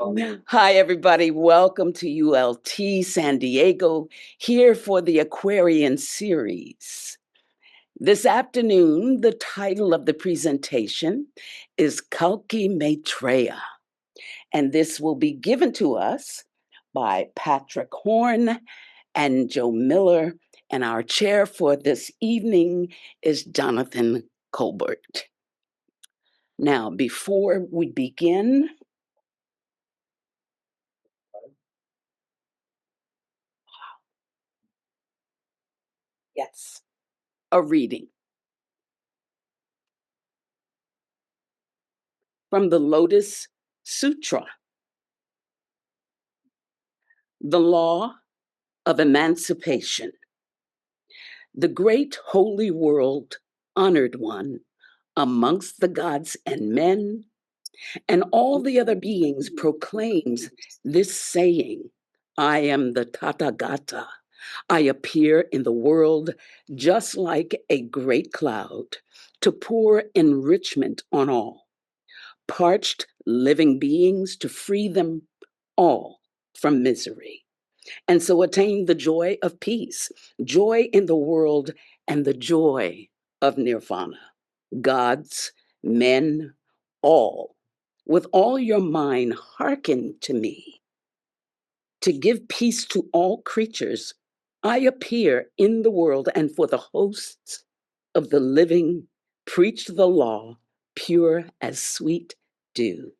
Hi, everybody. Welcome to ULT San Diego, here for the Aquarian series. This afternoon, the title of the presentation is Kalki Maitreya, and this will be given to us by Patrick Horn and Joe Miller, and our chair for this evening is Jonathan Colbert. Now, before we begin, yes, a reading from the Lotus Sutra, the law of emancipation. The great holy world, honored one, amongst the gods and men, and all the other beings proclaims this saying, I am the Tathagata. I appear in the world just like a great cloud to pour enrichment on all, parched living beings to free them all from misery, and so attain the joy of peace, joy in the world, and the joy of nirvana. Gods, men, all, with all your mind, hearken to me. To give peace to all creatures, I appear in the world, and for the hosts of the living, preach the law, pure as sweet dew.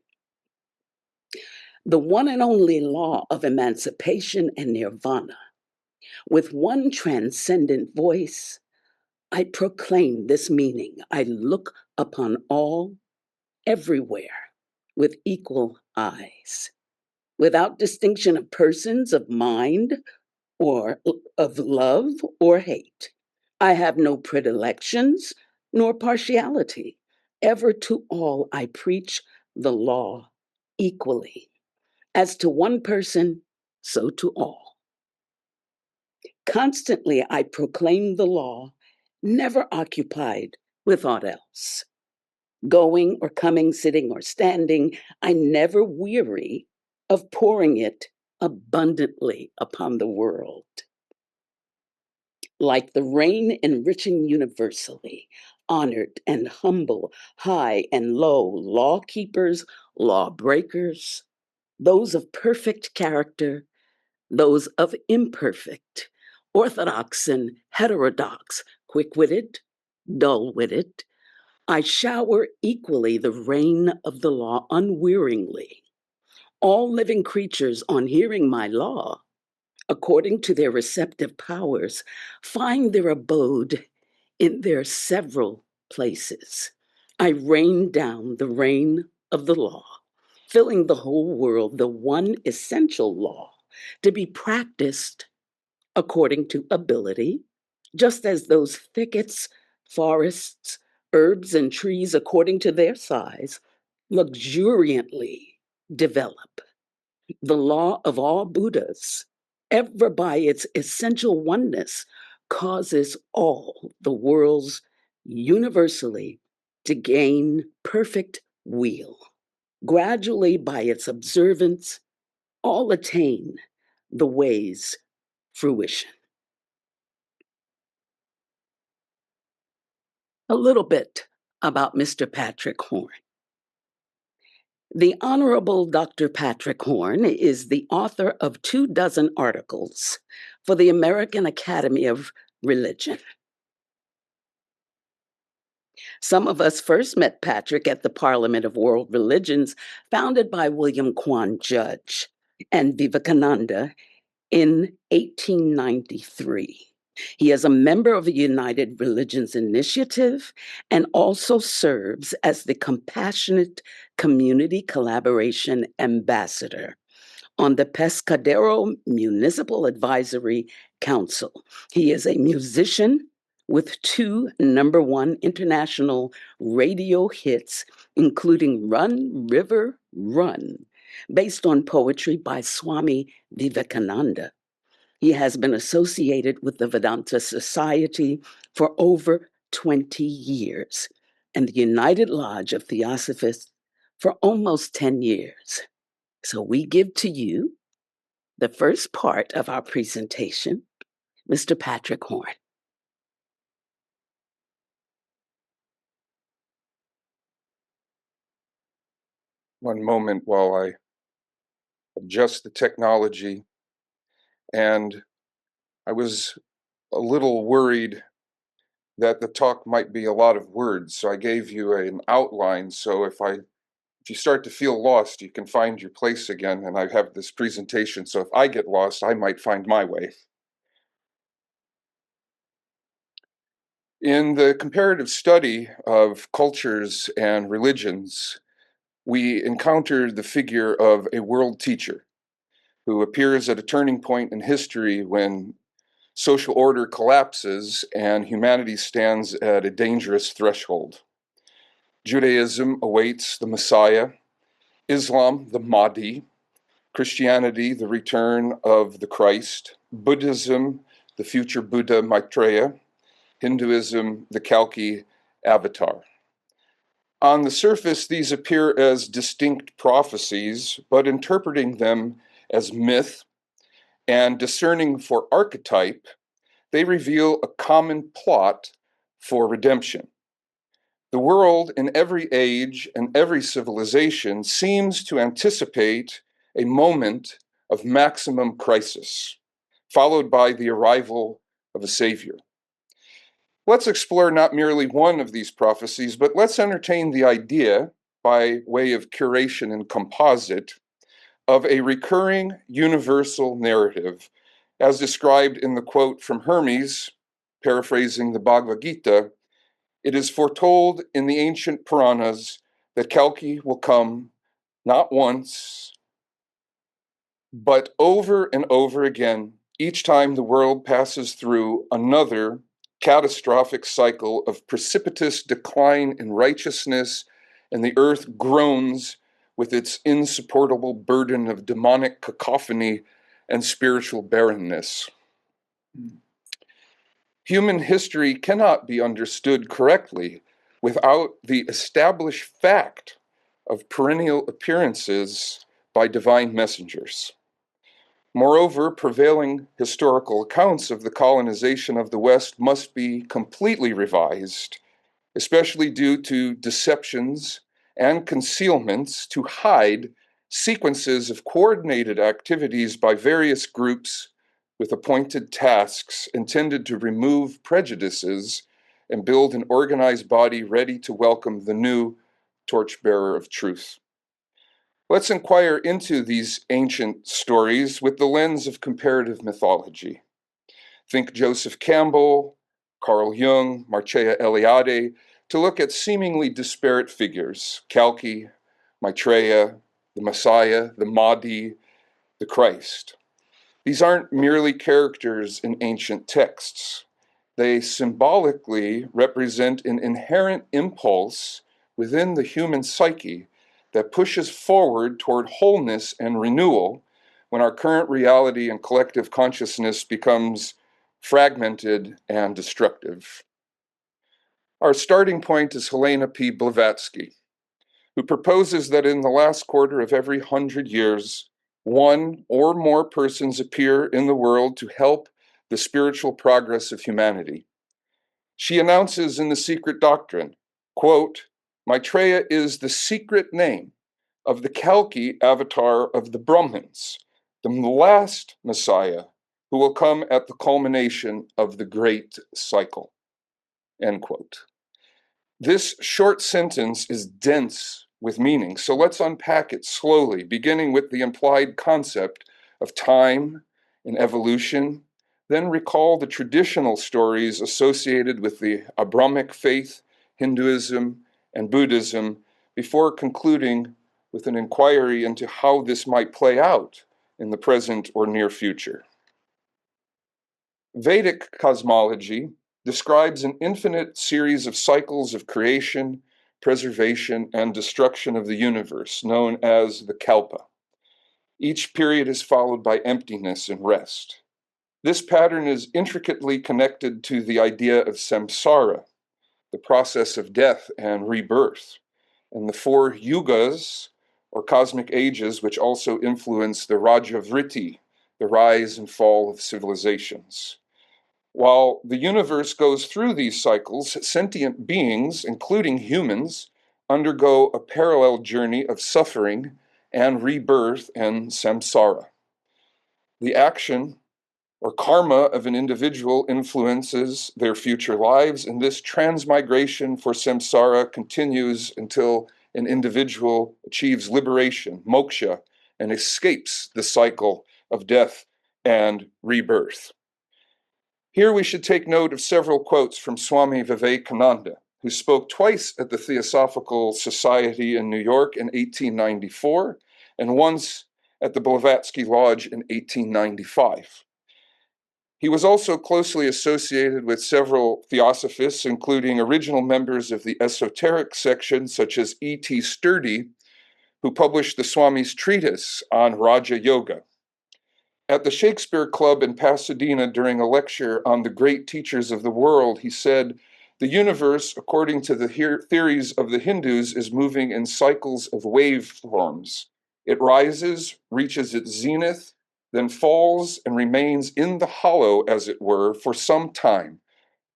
The one and only law of emancipation and nirvana. With one transcendent voice, I proclaim this meaning. I look upon all, everywhere, with equal eyes, without distinction of persons, of mind, or of love or hate. I have no predilections nor partiality. Ever to all I preach the law equally. As to one person, so to all. Constantly I proclaim the law, never occupied with aught else. Going or coming, sitting or standing, I never weary of pouring it abundantly upon the world. Like the rain enriching universally, honored and humble, high and low, law keepers, law breakers, those of perfect character, those of imperfect, orthodox and heterodox, quick witted, dull witted. I shower equally the rain of the law unwearingly. All living creatures, on hearing my law, according to their receptive powers, find their abode in their several places. I rain down the rain of the law, filling the whole world, the one essential law, to be practiced according to ability, just as those thickets, forests, herbs, and trees, according to their size, luxuriantly develop. The law of all Buddhas, ever by its essential oneness, causes all the worlds universally to gain perfect weal. Gradually, by its observance, all attain the way's fruition. A little bit about Mr. Patrick Horn. The Honorable Dr. Patrick Horn is the author of 24 articles for the American Academy of Religion. Some of us first met Patrick at the Parliament of World Religions, founded by William Quan Judge and Vivekananda in 1893. He is a member of the United Religions Initiative and also serves as the Compassionate Community Collaboration Ambassador on the Pescadero Municipal Advisory Council. He is a musician with 2 number 1 international radio hits, including Run, River, Run, based on poetry by Swami Vivekananda. He has been associated with the Vedanta Society for over 20 years and the United Lodge of Theosophists for almost 10 years. So we give to you the first part of our presentation, Mr. Patrick Horn. One moment while I adjust the technology. And I was a little worried that the talk might be a lot of words, so I gave you an outline. So if you start to feel lost, you can find your place again. And I have this presentation, so if I get lost, I might find my way. In the comparative study of cultures and religions, we encounter the figure of a world teacher who appears at a turning point in history when social order collapses and humanity stands at a dangerous threshold. Judaism awaits the Messiah, Islam, the Mahdi, Christianity, the return of the Christ, Buddhism, the future Buddha Maitreya, Hinduism, the Kalki avatar. On the surface, these appear as distinct prophecies, but interpreting them as myth and discerning for archetype, they reveal a common plot for redemption. The world in every age and every civilization seems to anticipate a moment of maximum crisis, followed by the arrival of a savior. Let's explore not merely one of these prophecies, but let's entertain the idea, by way of curation and composite, of a recurring universal narrative, as described in the quote from Hermes, paraphrasing the Bhagavad Gita. It is foretold in the ancient Puranas that Kalki will come not once, but over and over again, each time the world passes through another catastrophic cycle of precipitous decline in righteousness, and the earth groans with its insupportable burden of demonic cacophony and spiritual barrenness. Human history cannot be understood correctly without the established fact of perennial appearances by divine messengers. Moreover, prevailing historical accounts of the colonization of the West must be completely revised, especially due to deceptions and concealments to hide sequences of coordinated activities by various groups with appointed tasks intended to remove prejudices and build an organized body ready to welcome the new torchbearer of truth. Let's inquire into these ancient stories with the lens of comparative mythology. Think Joseph Campbell, Carl Jung, Mircea Eliade, to look at seemingly disparate figures: Kalki, Maitreya, the Messiah, the Mahdi, the Christ. These aren't merely characters in ancient texts. They symbolically represent an inherent impulse within the human psyche that pushes forward toward wholeness and renewal when our current reality and collective consciousness becomes fragmented and destructive. Our starting point is Helena P. Blavatsky, who proposes that in the last quarter of every 100 years, one or more persons appear in the world to help the spiritual progress of humanity. She announces in The Secret Doctrine, quote, Maitreya is the secret name of the Kalki avatar of the Brahmins, the last Messiah who will come at the culmination of the great cycle, end quote. This short sentence is dense with meaning, so let's unpack it slowly, beginning with the implied concept of time and evolution, then recall the traditional stories associated with the Abrahamic faith, Hinduism, and Buddhism, before concluding with an inquiry into how this might play out in the present or near future. Vedic cosmology describes an infinite series of cycles of creation, preservation, and destruction of the universe, known as the Kalpa. Each period is followed by emptiness and rest. This pattern is intricately connected to the idea of samsara, the process of death and rebirth, and the four yugas, or cosmic ages, which also influence the Rajavritti, the rise and fall of civilizations. While the universe goes through these cycles, sentient beings, including humans, undergo a parallel journey of suffering and rebirth and samsara. The action or karma of an individual influences their future lives, and this transmigration for samsara continues until an individual achieves liberation, moksha, and escapes the cycle of death and rebirth. Here we should take note of several quotes from Swami Vivekananda, who spoke twice at the Theosophical Society in New York in 1894 and once at the Blavatsky Lodge in 1895. He was also closely associated with several theosophists, including original members of the esoteric section, such as E.T. Sturdy, who published the Swami's treatise on Raja Yoga. At the Shakespeare Club in Pasadena during a lecture on the great teachers of the world, he said, "The universe, according to the theories of the Hindus, is moving in cycles of waveforms. It rises, reaches its zenith, then falls and remains in the hollow, as it were, for some time,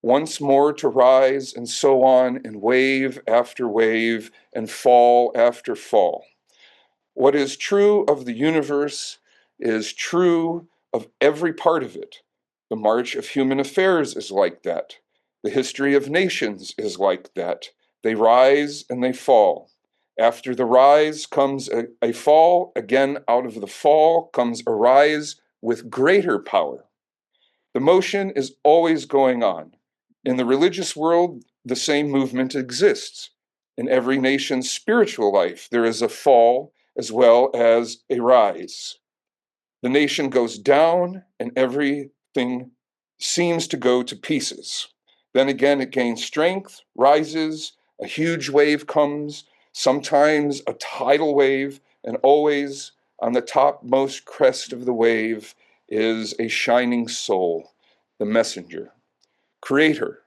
once more to rise and so on in wave after wave and fall after fall. What is true of the universe is true of every part of it. The march of human affairs is like that. The history of nations is like that. They rise and they fall. After the rise comes a fall. Again, out of the fall comes a rise with greater power. The motion is always going on. In the religious world, the same movement exists. In every nation's spiritual life, there is a fall as well as a rise. The nation goes down and everything seems to go to pieces. Then again, it gains strength, rises, a huge wave comes, sometimes a tidal wave, and always on the topmost crest of the wave is a shining soul, the messenger, creator,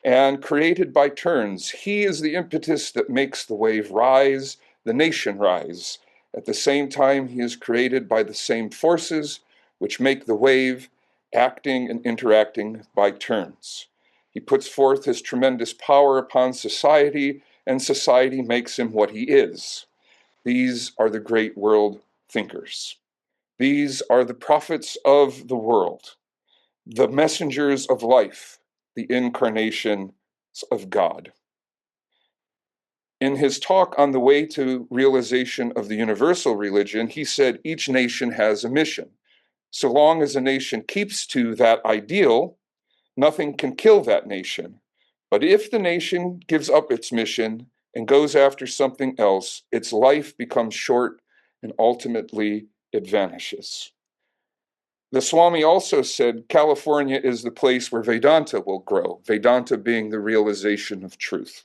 and created by turns. He is the impetus that makes the wave rise, the nation rise. At the same time, he is created by the same forces which make the wave, acting and interacting by turns. He puts forth his tremendous power upon society, and society makes him what he is. These are the great world thinkers. These are the prophets of the world, the messengers of life, the incarnation of God. In his talk on the way to realization of the universal religion, he said each nation has a mission. So long as a nation keeps to that ideal, nothing can kill that nation. But if the nation gives up its mission and goes after something else, its life becomes short and ultimately it vanishes. The Swami also said California is the place where Vedanta will grow, Vedanta being the realization of truth.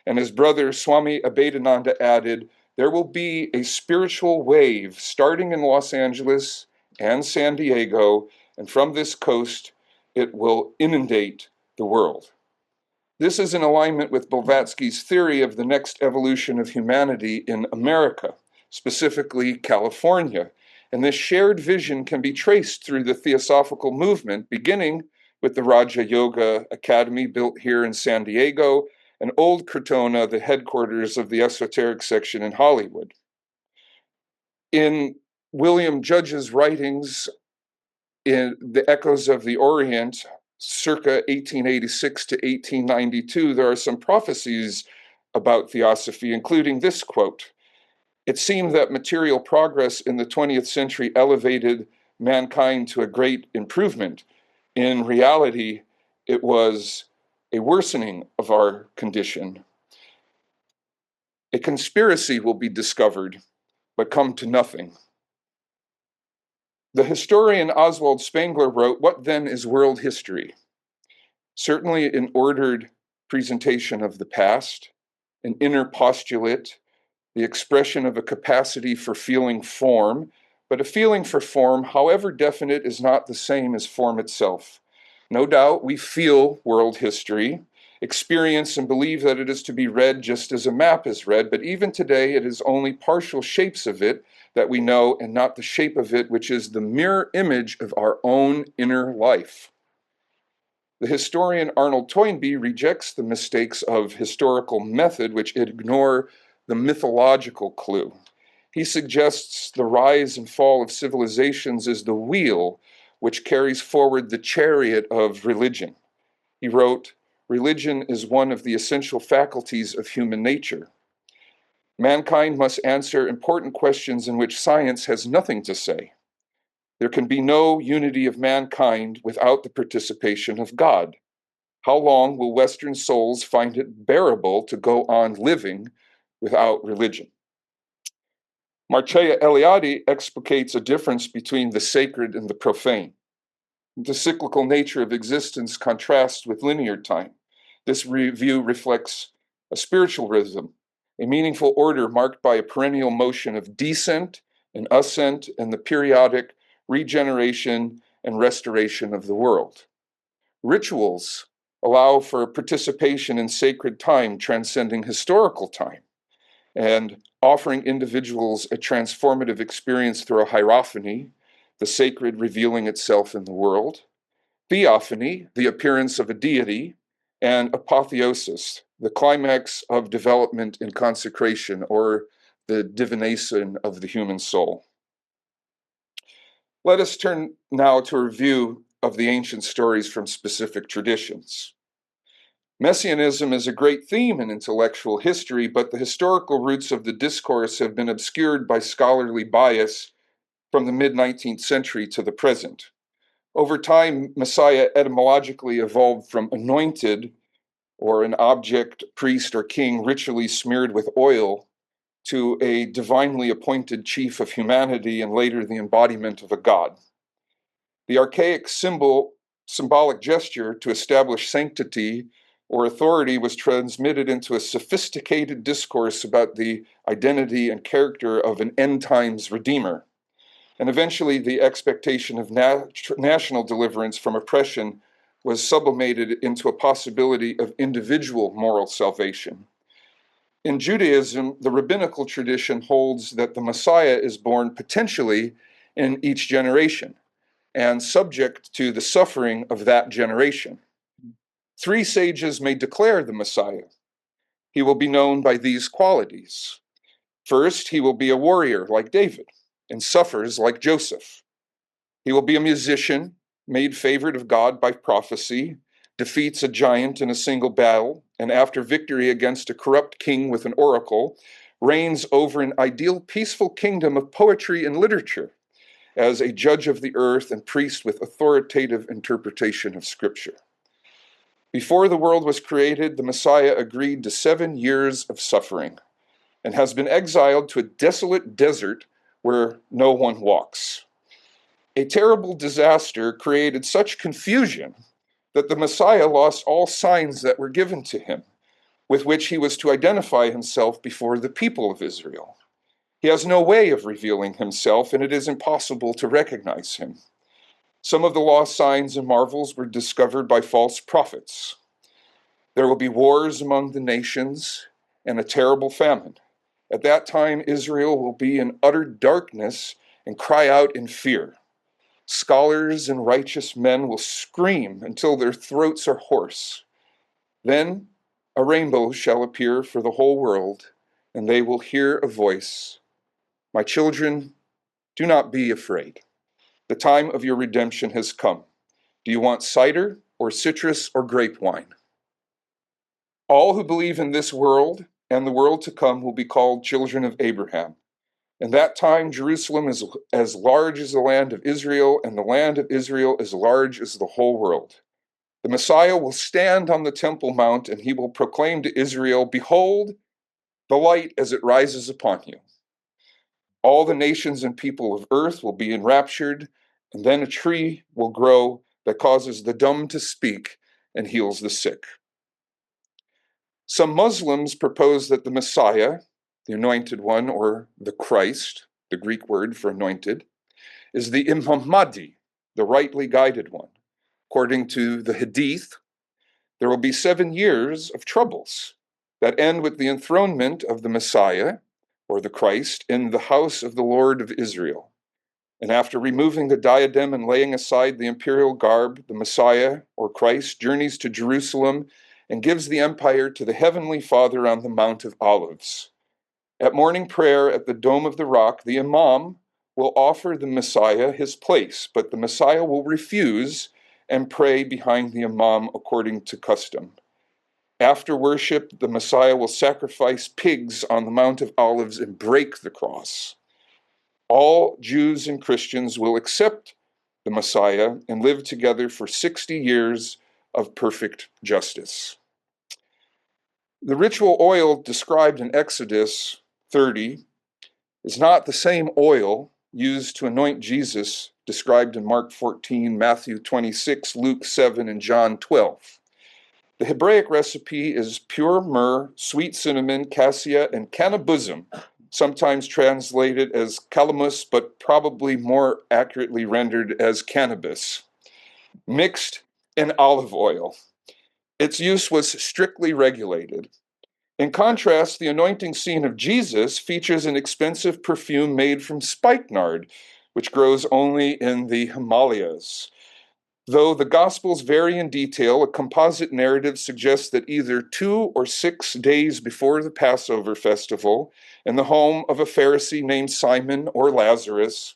And his brother Swami Abhedananda added, there will be a spiritual wave starting in Los Angeles and San Diego, and from this coast, it will inundate the world. This is in alignment with Blavatsky's theory of the next evolution of humanity in America, specifically California. And this shared vision can be traced through the Theosophical movement, beginning with the Raja Yoga Academy built here in San Diego, and Old Crotona, the headquarters of the esoteric section in Hollywood. In William Judge's writings, in The Echoes of the Orient, circa 1886 to 1892, there are some prophecies about theosophy, including this quote. It seemed that material progress in the 20th century elevated mankind to a great improvement. In reality, it was a worsening of our condition. A conspiracy will be discovered, but come to nothing. The historian Oswald Spengler wrote, "What then is world history? Certainly an ordered presentation of the past, an inner postulate, the expression of a capacity for feeling form, but a feeling for form, however definite, is not the same as form itself. No doubt we feel world history, experience and believe that it is to be read just as a map is read, but even today it is only partial shapes of it that we know and not the shape of it, which is the mirror image of our own inner life. The historian Arnold Toynbee rejects the mistakes of historical method, which ignore the mythological clue. He suggests the rise and fall of civilizations is the wheel which carries forward the chariot of religion. He wrote, "Religion is one of the essential faculties of human nature. Mankind must answer important questions in which science has nothing to say. There can be no unity of mankind without the participation of God. How long will Western souls find it bearable to go on living without religion?" Maitreya Eliade explicates a difference between the sacred and the profane. The cyclical nature of existence contrasts with linear time. This review reflects a spiritual rhythm, a meaningful order marked by a perennial motion of descent and ascent and the periodic regeneration and restoration of the world. Rituals allow for participation in sacred time transcending historical time and offering individuals a transformative experience through a hierophany, the sacred revealing itself in the world, theophany, the appearance of a deity, and apotheosis, the climax of development in consecration, or the divination of the human soul. Let us turn now to a review of the ancient stories from specific traditions. Messianism is a great theme in intellectual history, but the historical roots of the discourse have been obscured by scholarly bias from the mid-19th century to the present. Over time, Messiah etymologically evolved from anointed, or an object, priest, or king ritually smeared with oil, to a divinely appointed chief of humanity and later the embodiment of a god. The archaic symbolic gesture to establish sanctity or authority was transmitted into a sophisticated discourse about the identity and character of an end times redeemer. And eventually, the expectation of national deliverance from oppression was sublimated into a possibility of individual moral salvation. In Judaism, the rabbinical tradition holds that the Messiah is born potentially in each generation and subject to the suffering of that generation. 3 sages may declare the Messiah. He will be known by these qualities. First, he will be a warrior like David and suffers like Joseph. He will be a musician, made favored of God by prophecy, defeats a giant in a single battle, and after victory against a corrupt king with an oracle, reigns over an ideal peaceful kingdom of poetry and literature as a judge of the earth and priest with authoritative interpretation of Scripture. Before the world was created, the Messiah agreed to 7 years of suffering and has been exiled to a desolate desert where no one walks. A terrible disaster created such confusion that the Messiah lost all signs that were given to him, with which he was to identify himself before the people of Israel. He has no way of revealing himself, and it is impossible to recognize him. Some of the lost signs and marvels were discovered by false prophets. There will be wars among the nations and a terrible famine. At that time, Israel will be in utter darkness and cry out in fear. Scholars and righteous men will scream until their throats are hoarse. Then a rainbow shall appear for the whole world, and they will hear a voice. My children, do not be afraid. The time of your redemption has come. Do you want cider or citrus or grape wine? All who believe in this world and the world to come will be called children of Abraham. In that time, Jerusalem is as large as the land of Israel, and the land of Israel as large as the whole world. The Messiah will stand on the Temple Mount, and he will proclaim to Israel, behold, the light as it rises upon you. All the nations and people of earth will be enraptured, and then a tree will grow that causes the dumb to speak and heals the sick. Some Muslims propose that the Messiah, the anointed one, or the Christ, the Greek word for anointed, is the Imam Mahdi, the rightly guided one. According to the Hadith, There will be 7 years of troubles that end with the enthronement of the Messiah, or the Christ, in the house of the Lord of Israel. And after removing the diadem and laying aside the imperial garb, the Messiah, or Christ, journeys to Jerusalem and gives the empire to the Heavenly Father on the Mount of Olives. At morning prayer at the Dome of the Rock, the Imam will offer the Messiah his place, but the Messiah will refuse and pray behind the Imam according to custom. After worship, the Messiah will sacrifice pigs on the Mount of Olives and break the cross. All Jews and Christians will accept the Messiah and live together for 60 years of perfect justice. The ritual oil described in Exodus 30 is not the same oil used to anoint Jesus described in Mark 14, Matthew 26, Luke 7, and John 12. The Hebraic recipe is pure myrrh, sweet cinnamon, cassia, and cannabism, sometimes translated as calamus, but probably more accurately rendered as cannabis, mixed in olive oil. Its use was strictly regulated. In contrast, the anointing scene of Jesus features an expensive perfume made from spikenard, which grows only in the Himalayas. Though the Gospels vary in detail, a composite narrative suggests that either 2 or 6 days before the Passover festival, in the home of a Pharisee named Simon or Lazarus,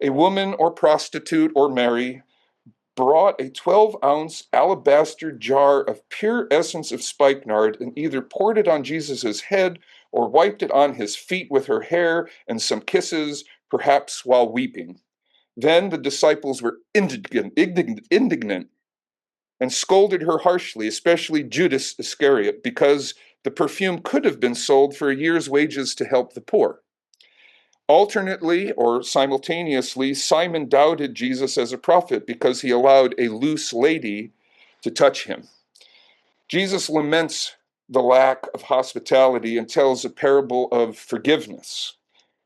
a woman or prostitute or Mary brought a 12-ounce alabaster jar of pure essence of spikenard and either poured it on Jesus' head or wiped it on his feet with her hair and some kisses, perhaps while weeping. Then the disciples were indignant and scolded her harshly, especially Judas Iscariot, because the perfume could have been sold for a year's wages to help the poor. Alternately or simultaneously, Simon doubted Jesus as a prophet because he allowed a loose lady to touch him. Jesus laments the lack of hospitality and tells a parable of forgiveness,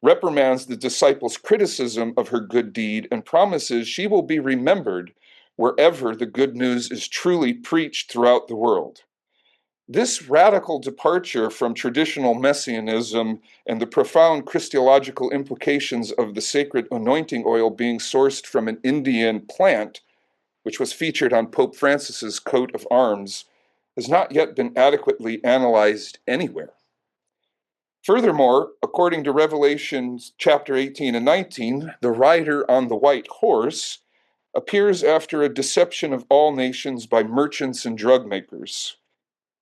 reprimands the disciples' criticism of her good deed, and promises she will be remembered wherever the good news is truly preached throughout the world. This radical departure from traditional messianism and the profound Christological implications of the sacred anointing oil being sourced from an Indian plant, which was featured on Pope Francis's coat of arms, has not yet been adequately analyzed anywhere. Furthermore, according to Revelation chapter 18 and 19, the rider on the white horse appears after a deception of all nations by merchants and drug makers.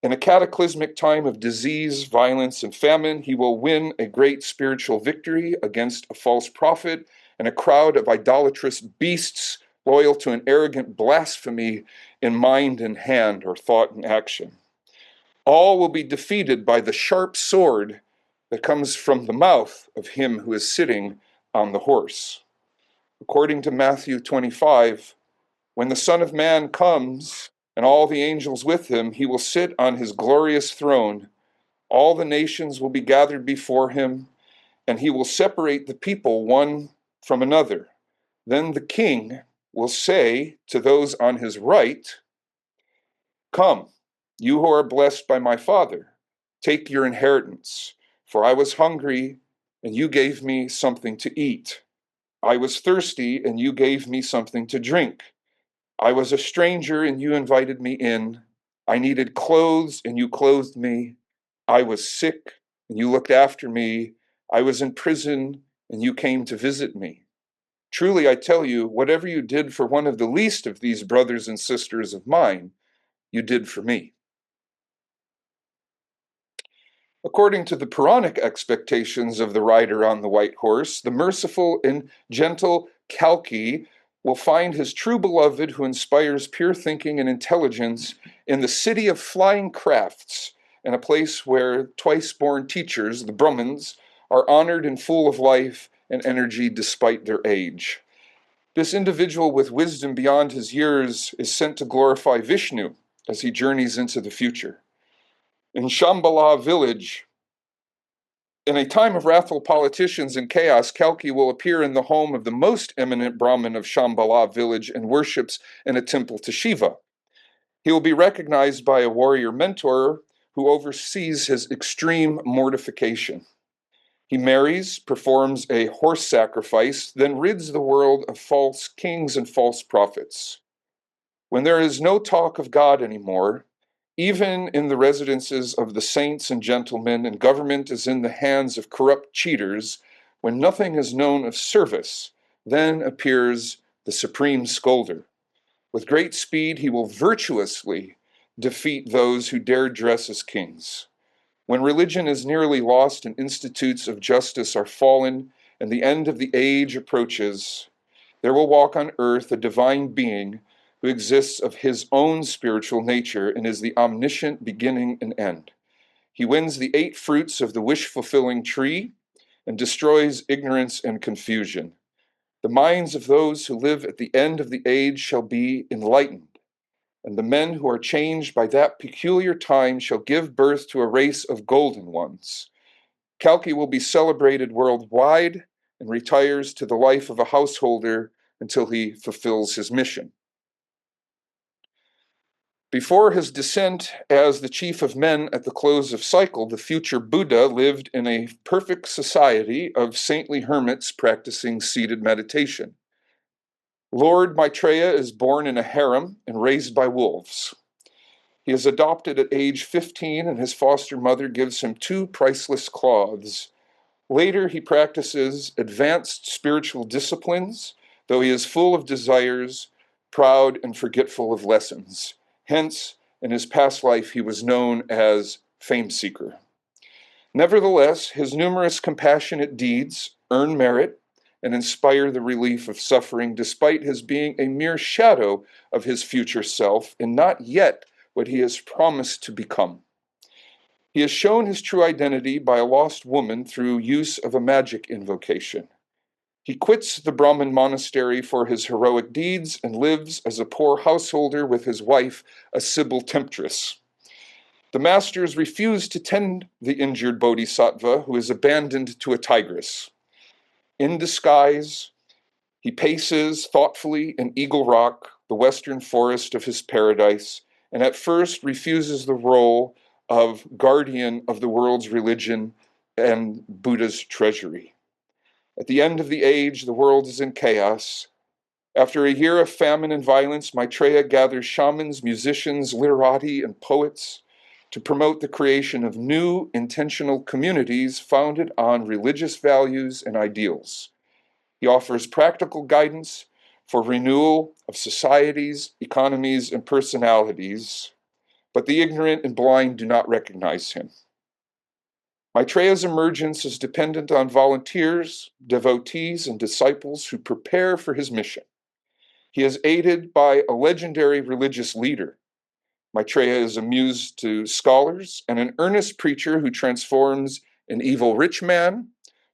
In a cataclysmic time of disease, violence, and famine, he will win a great spiritual victory against a false prophet and a crowd of idolatrous beasts loyal to an arrogant blasphemy in mind and hand or thought and action. All will be defeated by the sharp sword that comes from the mouth of him who is sitting on the horse. According to Matthew 25, when the Son of Man comes and all the angels with him, he will sit on his glorious throne. All the nations will be gathered before him, and he will separate the people one from another. Then the king will say to those on his right, "Come, you who are blessed by my Father, take your inheritance. For I was hungry, and you gave me something to eat. I was thirsty, and you gave me something to drink. I was a stranger, and you invited me in. I needed clothes, and you clothed me. I was sick, and you looked after me. I was in prison, and you came to visit me. Truly, I tell you, whatever you did for one of the least of these brothers and sisters of mine, you did for me." According to the Puranic expectations of the rider on the white horse, the merciful and gentle Kalki will find his true beloved who inspires pure thinking and intelligence in the city of flying crafts, in a place where twice-born teachers, the Brahmins, are honored and full of life and energy despite their age. This individual with wisdom beyond his years is sent to glorify Vishnu as he journeys into the future. In Shambhala village, in a time of wrathful politicians and chaos, Kalki will appear in the home of the most eminent Brahmin of Shambhala village and worships in a temple to Shiva. He will be recognized by a warrior mentor who oversees his extreme mortification. He marries, performs a horse sacrifice, then rids the world of false kings and false prophets. When there is no talk of God anymore, even in the residences of the saints and gentlemen, and government is in the hands of corrupt cheaters, when nothing is known of service, then appears the supreme scolder. With great speed, he will virtuously defeat those who dare dress as kings. When religion is nearly lost and institutes of justice are fallen, and the end of the age approaches, there will walk on earth a divine being who exists of his own spiritual nature and is the omniscient beginning and end. He wins the 8 fruits of the wish-fulfilling tree and destroys ignorance and confusion. The minds of those who live at the end of the age shall be enlightened, and the men who are changed by that peculiar time shall give birth to a race of golden ones. Kalki will be celebrated worldwide and retires to the life of a householder until he fulfills his mission. Before his descent as the chief of men at the close of cycle, the future Buddha lived in a perfect society of saintly hermits practicing seated meditation. Lord Maitreya is born in a harem and raised by wolves. He is adopted at age 15, and his foster mother gives him 2 priceless cloths. Later, he practices advanced spiritual disciplines, though he is full of desires, proud, and forgetful of lessons. Hence, in his past life, he was known as Fame Seeker. Nevertheless, his numerous compassionate deeds earn merit and inspire the relief of suffering, despite his being a mere shadow of his future self and not yet what he has promised to become. He has shown his true identity by a lost woman through use of a magic invocation. He quits the Brahmin monastery for his heroic deeds and lives as a poor householder with his wife, a Sibyl temptress. The masters refuse to tend the injured bodhisattva, who is abandoned to a tigress. In disguise, he paces thoughtfully in Eagle Rock, the western forest of his paradise, and at first refuses the role of guardian of the world's religion and Buddha's treasury. At the end of the age, the world is in chaos. After a year of famine and violence, Maitreya gathers shamans, musicians, literati, and poets to promote the creation of new intentional communities founded on religious values and ideals. He offers practical guidance for renewal of societies, economies, and personalities, but the ignorant and blind do not recognize him. Maitreya's emergence is dependent on volunteers, devotees, and disciples who prepare for his mission. He is aided by a legendary religious leader. Maitreya is a muse to scholars and an earnest preacher who transforms an evil rich man,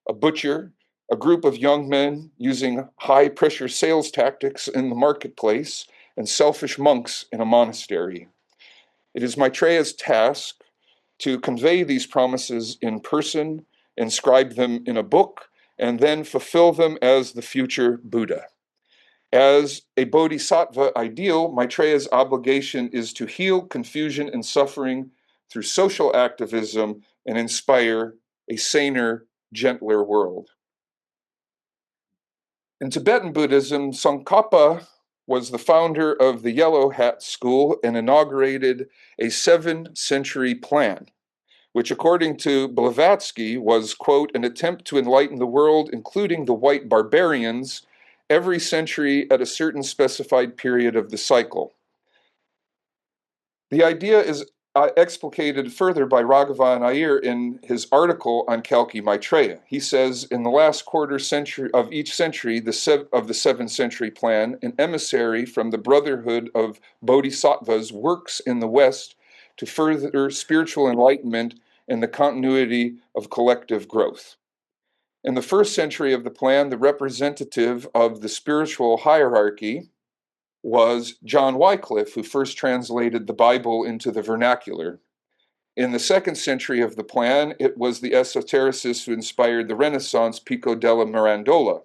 a butcher, a group of young men using high-pressure sales tactics in the marketplace, and selfish monks in a monastery. It is Maitreya's task to convey these promises in person, inscribe them in a book, and then fulfill them as the future Buddha. As a bodhisattva ideal, Maitreya's obligation is to heal confusion and suffering through social activism and inspire a saner, gentler world. In Tibetan Buddhism, Tsongkhapa was the founder of the Yellow Hat School and inaugurated a 7-century plan, which according to Blavatsky was, quote, an attempt to enlighten the world, including the white barbarians, every century at a certain specified period of the cycle. The idea is explicated further by Raghavan Iyer in his article on Kalki Maitreya. He says, in the last quarter century of each century of the 7th-century plan, an emissary from the Brotherhood of Bodhisattvas works in the West to further spiritual enlightenment and the continuity of collective growth. In the 1st century of the plan, the representative of the spiritual hierarchy was John Wycliffe, who first translated the Bible into the vernacular. In the 2nd century of the plan, it was the esotericist who inspired the Renaissance, Pico della Mirandola.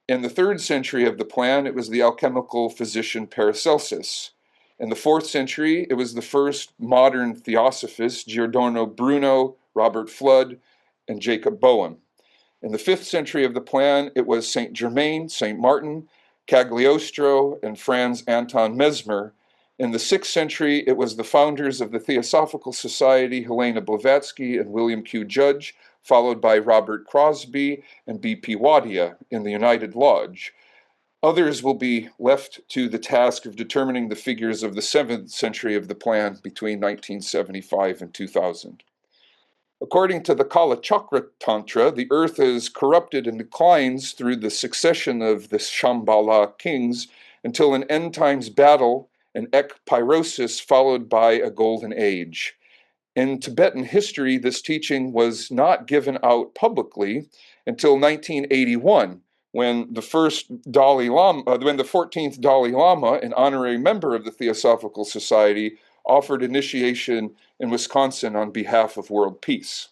In the 3rd century of the plan, it was the alchemical physician Paracelsus. In the 4th century, it was the first modern theosophists, Giordano Bruno, Robert Flood, and Jacob Boehm. In the 5th century of the plan, it was Saint Germain, Saint Martin, Cagliostro, and Franz Anton Mesmer. In the 6th century, it was the founders of the Theosophical Society, Helena Blavatsky and William Q. Judge, followed by Robert Crosby and B.P. Wadia in the United Lodge. Others will be left to the task of determining the figures of the 7th century of the plan between 1975 and 2000. According to the Kala Chakra Tantra, the earth is corrupted and declines through the succession of the Shambhala kings until an end times battle, an ekpyrosis followed by a golden age. In Tibetan history, this teaching was not given out publicly until 1981, when the 14th Dalai Lama, an honorary member of the Theosophical Society, offered initiation in Wisconsin on behalf of world peace.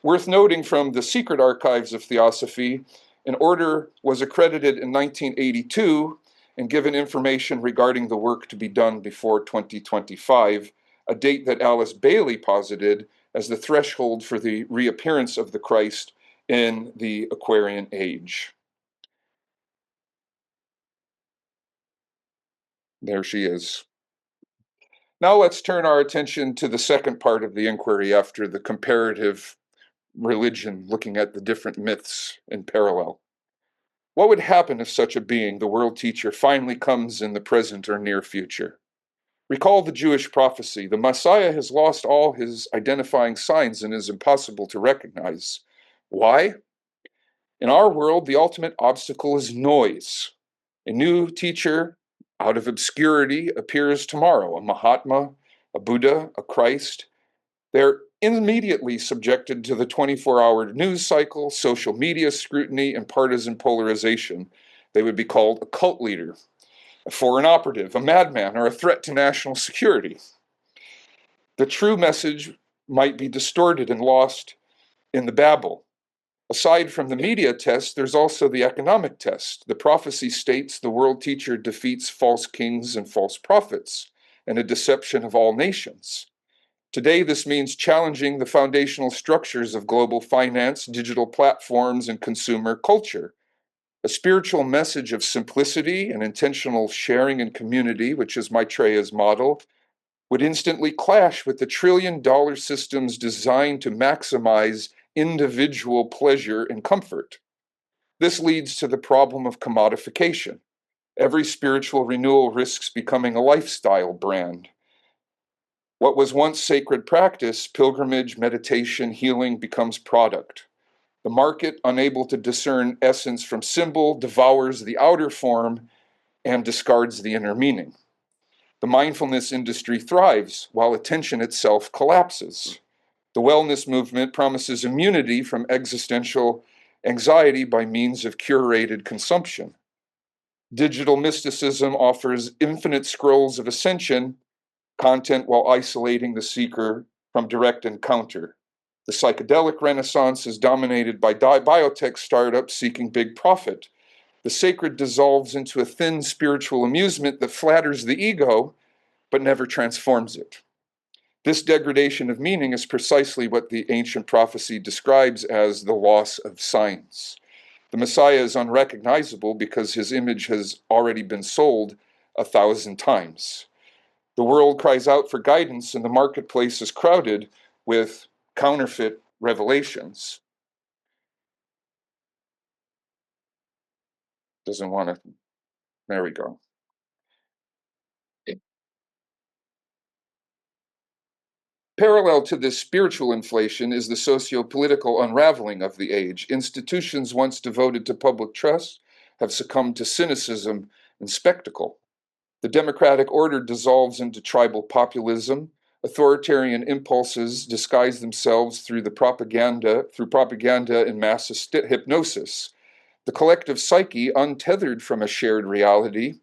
Worth noting from the secret archives of Theosophy, an order was accredited in 1982 and given information regarding the work to be done before 2025, a date that Alice Bailey posited as the threshold for the reappearance of the Christ in the Aquarian Age. There she is. Now let's turn our attention to the second part of the inquiry after the comparative religion, looking at the different myths in parallel. What would happen if such a being, the world teacher, finally comes in the present or near future? Recall the Jewish prophecy. The Messiah has lost all his identifying signs and is impossible to recognize. Why? In our world, the ultimate obstacle is noise. A new teacher out of obscurity appears tomorrow, a Mahatma, a Buddha, a Christ. They're immediately subjected to the 24-hour news cycle, social media scrutiny, and partisan polarization. They would be called a cult leader, a foreign operative, a madman, or a threat to national security. The true message might be distorted and lost in the babble. Aside from the media test, there's also the economic test. The prophecy states the world teacher defeats false kings and false prophets and a deception of all nations. Today, this means challenging the foundational structures of global finance, digital platforms, and consumer culture. A spiritual message of simplicity and intentional sharing and community, which is Maitreya's model, would instantly clash with the trillion-dollar systems designed to maximize individual pleasure and comfort. This leads to the problem of commodification. Every spiritual renewal risks becoming a lifestyle brand. What was once sacred practice, pilgrimage, meditation, healing, becomes product. The market, unable to discern essence from symbol, devours the outer form and discards the inner meaning. The mindfulness industry thrives while attention itself collapses. The wellness movement promises immunity from existential anxiety by means of curated consumption. Digital mysticism offers infinite scrolls of ascension, content while isolating the seeker from direct encounter. The psychedelic renaissance is dominated by biotech startups seeking big profit. The sacred dissolves into a thin spiritual amusement that flatters the ego, but never transforms it. This degradation of meaning is precisely what the ancient prophecy describes as the loss of signs. The Messiah is unrecognizable because his image has already been sold 1,000 times. The world cries out for guidance, and the marketplace is crowded with counterfeit revelations. Doesn't want to. There we go. Parallel to this spiritual inflation is the socio-political unraveling of the age. Institutions once devoted to public trust have succumbed to cynicism and spectacle. The democratic order dissolves into tribal populism. Authoritarian impulses disguise themselves through propaganda and mass hypnosis. The collective psyche, untethered from a shared reality,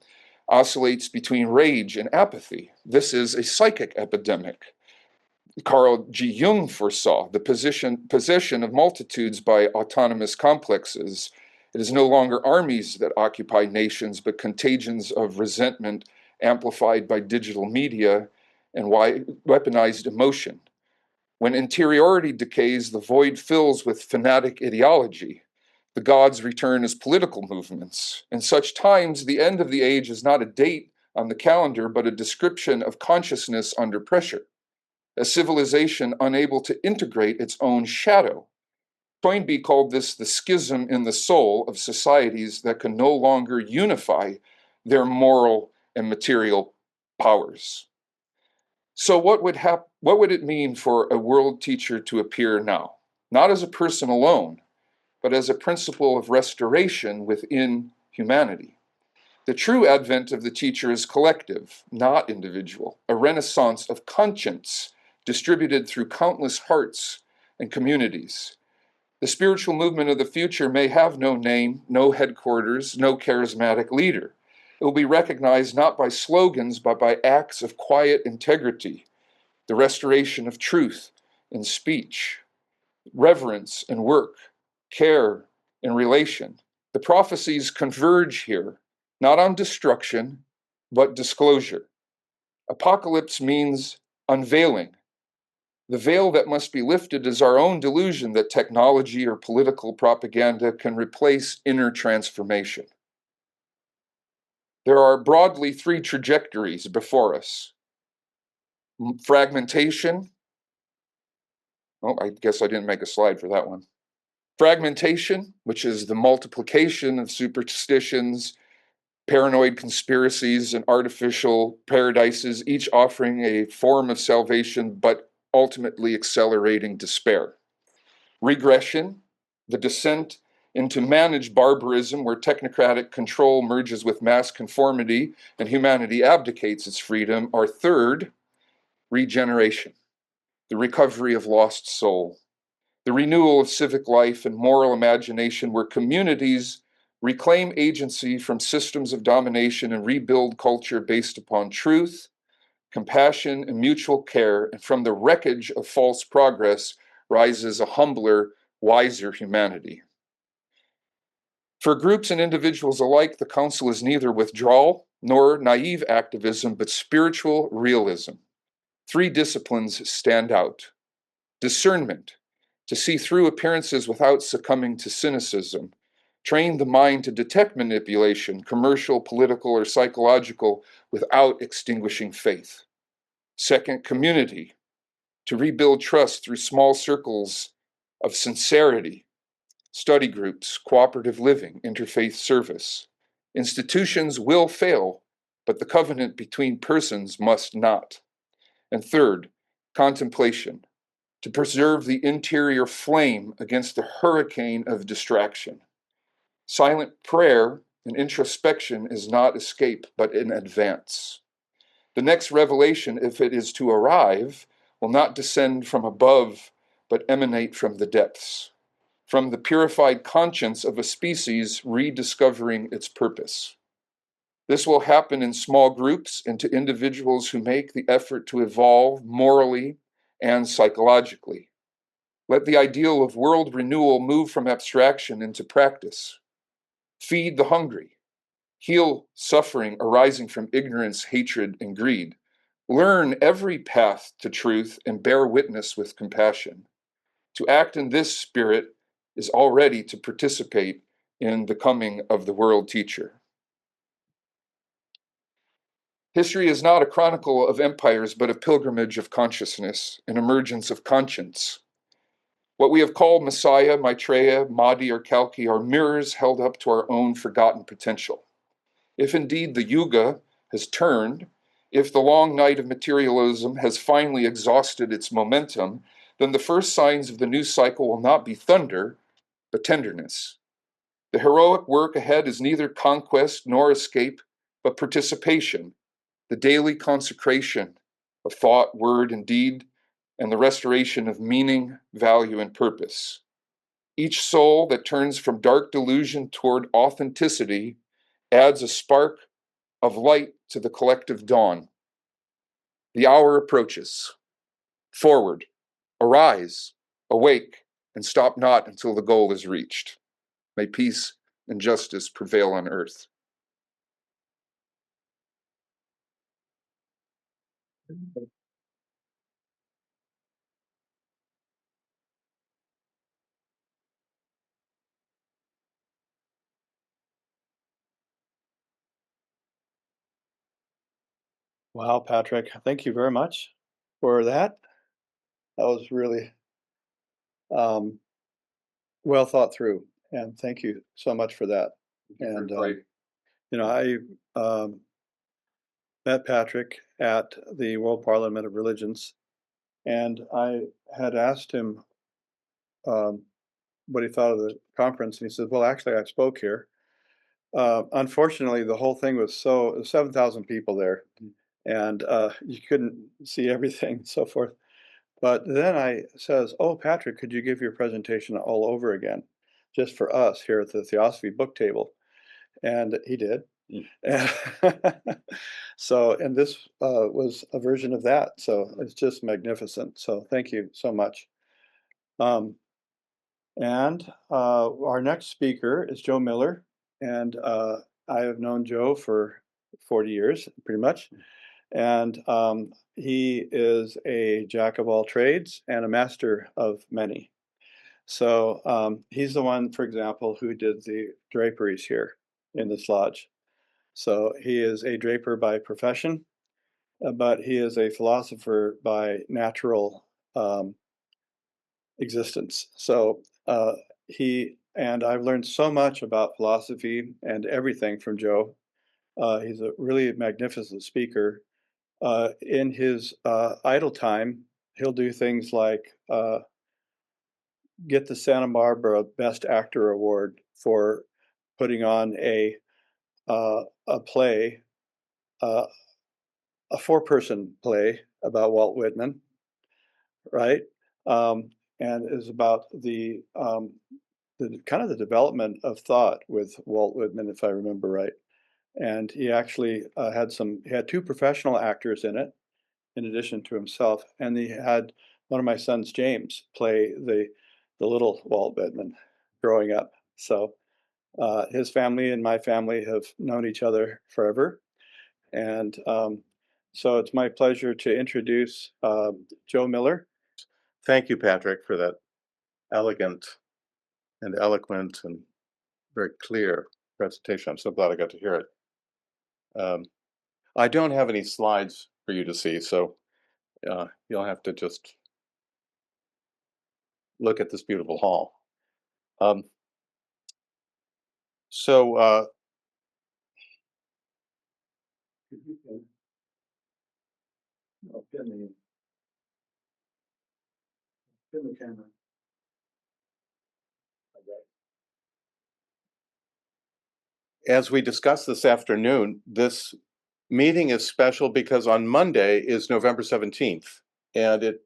oscillates between rage and apathy. This is a psychic epidemic. Carl G. Jung foresaw the possession of multitudes by autonomous complexes. It is no longer armies that occupy nations, but contagions of resentment amplified by digital media and weaponized emotion. When interiority decays, the void fills with fanatic ideology. The gods return as political movements. In such times, the end of the age is not a date on the calendar, but a description of consciousness under pressure, a civilization unable to integrate its own shadow. Toynbee called this the schism in the soul of societies that can no longer unify their moral and material powers. So what would it mean for a world teacher to appear now? Not as a person alone, but as a principle of restoration within humanity. The true advent of the teacher is collective, not individual, a renaissance of conscience distributed through countless hearts and communities. The spiritual movement of the future may have no name, no headquarters, no charismatic leader. It will be recognized not by slogans, but by acts of quiet integrity, the restoration of truth in speech, reverence in work, care in relation. The prophecies converge here, not on destruction, but disclosure. Apocalypse means unveiling. The veil that must be lifted is our own delusion that technology or political propaganda can replace inner transformation. There are broadly three trajectories before us: fragmentation. Oh, I guess I didn't make a slide for that one. Fragmentation, which is the multiplication of superstitions, paranoid conspiracies, and artificial paradises, each offering a form of salvation, but ultimately accelerating despair. Regression, the descent into managed barbarism, where technocratic control merges with mass conformity and humanity abdicates its freedom. Or third, regeneration, the recovery of lost soul, the renewal of civic life and moral imagination, where communities reclaim agency from systems of domination and rebuild culture based upon truth, compassion, and mutual care, and from the wreckage of false progress rises a humbler, wiser humanity. For groups and individuals alike, the council is neither withdrawal nor naive activism, but spiritual realism. Three disciplines stand out: discernment, to see through appearances without succumbing to cynicism; train the mind to detect manipulation, commercial, political, or psychological, without extinguishing faith. Second, community, to rebuild trust through small circles of sincerity, study groups, cooperative living, interfaith service. Institutions will fail, but the covenant between persons must not. And third, contemplation, to preserve the interior flame against the hurricane of distraction. Silent prayer and introspection is not escape, but an advance. The next revelation, if it is to arrive, will not descend from above, but emanate from the depths, from the purified conscience of a species rediscovering its purpose. This will happen in small groups and to individuals who make the effort to evolve morally and psychologically. Let the ideal of world renewal move from abstraction into practice. Feed the hungry. Heal suffering arising from ignorance, hatred, and greed. Learn every path to truth and bear witness with compassion. To act in this spirit is already to participate in the coming of the world teacher. History is not a chronicle of empires, but a pilgrimage of consciousness, an emergence of conscience. What we have called Messiah, Maitreya, Mahdi, or Kalki are mirrors held up to our own forgotten potential. If indeed the Yuga has turned, if the long night of materialism has finally exhausted its momentum, then the first signs of the new cycle will not be thunder, but tenderness. The heroic work ahead is neither conquest nor escape, but participation, the daily consecration of thought, word, and deed, and the restoration of meaning, value, and purpose. Each soul that turns from dark delusion toward authenticity adds a spark of light to the collective dawn. The hour approaches. Forward, arise, awake, and stop not until the goal is reached. May peace and justice prevail on earth. Wow, Patrick, thank you very much for that. That was really um, well thought through, and thank you so much for that. And I met Patrick at the World Parliament of Religions, and I had asked him um, what he thought of the conference, and he said, "Well, actually, I spoke here. Unfortunately, the whole thing was 7,000 people there, and you couldn't see everything, and so forth." But then I says, "Oh, Patrick, could you give your presentation all over again, just for us here at the Theosophy book table?" And he did. So, and this was a version of that. So it's just magnificent. So thank you so much. Um, and our next speaker is Joe Miller. And I have known Joe for 40 years, pretty much. And he is a jack of all trades and a master of many. So he's the one, for example, who did the draperies here in this lodge. So he is a draper by profession, but he is a philosopher by natural existence. So and I've learned so much about philosophy and everything from Joe. He's a really magnificent speaker. In his idle time, he'll do things like get the Santa Barbara Best Actor Award for putting on a play, uh, a four-person play about Walt Whitman, right? Um, and is about the kind of the development of thought with Walt Whitman, if I remember right. And he actually he had two professional actors in it, in addition to himself, and he had one of my sons, James, play the little Walt Whitman growing up. So his family and my family have known each other forever. And so it's my pleasure to introduce Joe Miller. Thank you, Patrick, for that elegant and eloquent and very clear presentation. I'm so glad I got to hear it. I don't have any slides for you to see, so you'll have to just look at this beautiful hall. Um, so Pin the camera. as we discussed this afternoon, this meeting is special because on Monday is November 17th, and it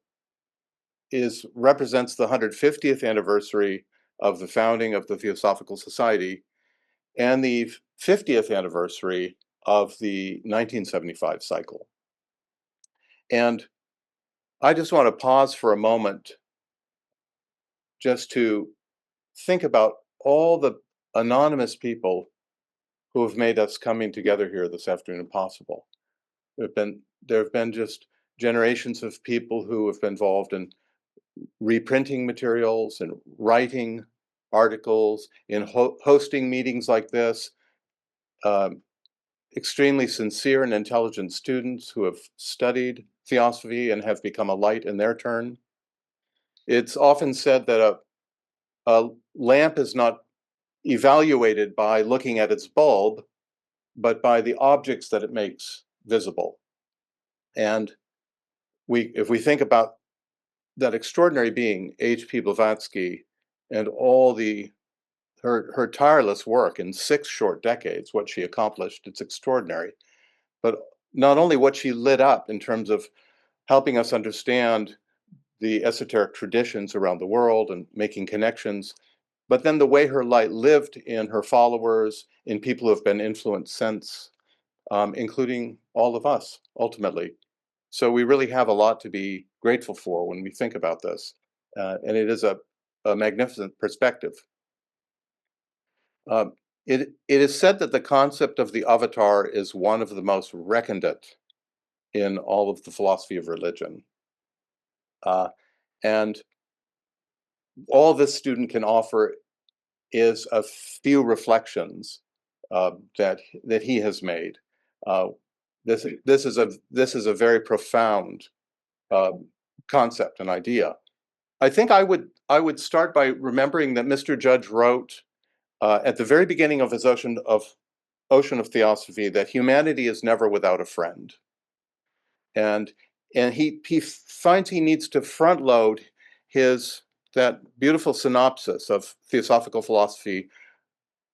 represents the 150th anniversary of the founding of the Theosophical Society and the 50th anniversary of the 1975 cycle. And I just want to pause for a moment just to think about all the anonymous people who have made us coming together here this afternoon possible. There have been just generations of people who have been involved in reprinting materials and writing articles, in hosting meetings like this, extremely sincere and intelligent students who have studied theosophy and have become a light in their turn. It's often said that a lamp is not evaluated by looking at its bulb, but by the objects that it makes visible. And if we think about that extraordinary being, H.P. Blavatsky, and all her tireless work in 6 short decades, what she accomplished, it's extraordinary. But not only what she lit up in terms of helping us understand the esoteric traditions around the world and making connections, but then the way her light lived in her followers, in people who have been influenced since, including all of us, ultimately. So we really have a lot to be grateful for when we think about this. And it is a magnificent perspective. It is said that the concept of the avatar is one of the most recondite in all of the philosophy of religion. And all this student can offer is a few reflections that he has made. This is a very profound concept and idea. I think I would start by remembering that Mr. Judge wrote at the very beginning of his Ocean of Theosophy that humanity is never without a friend, and he finds he needs to front load that beautiful synopsis of theosophical philosophy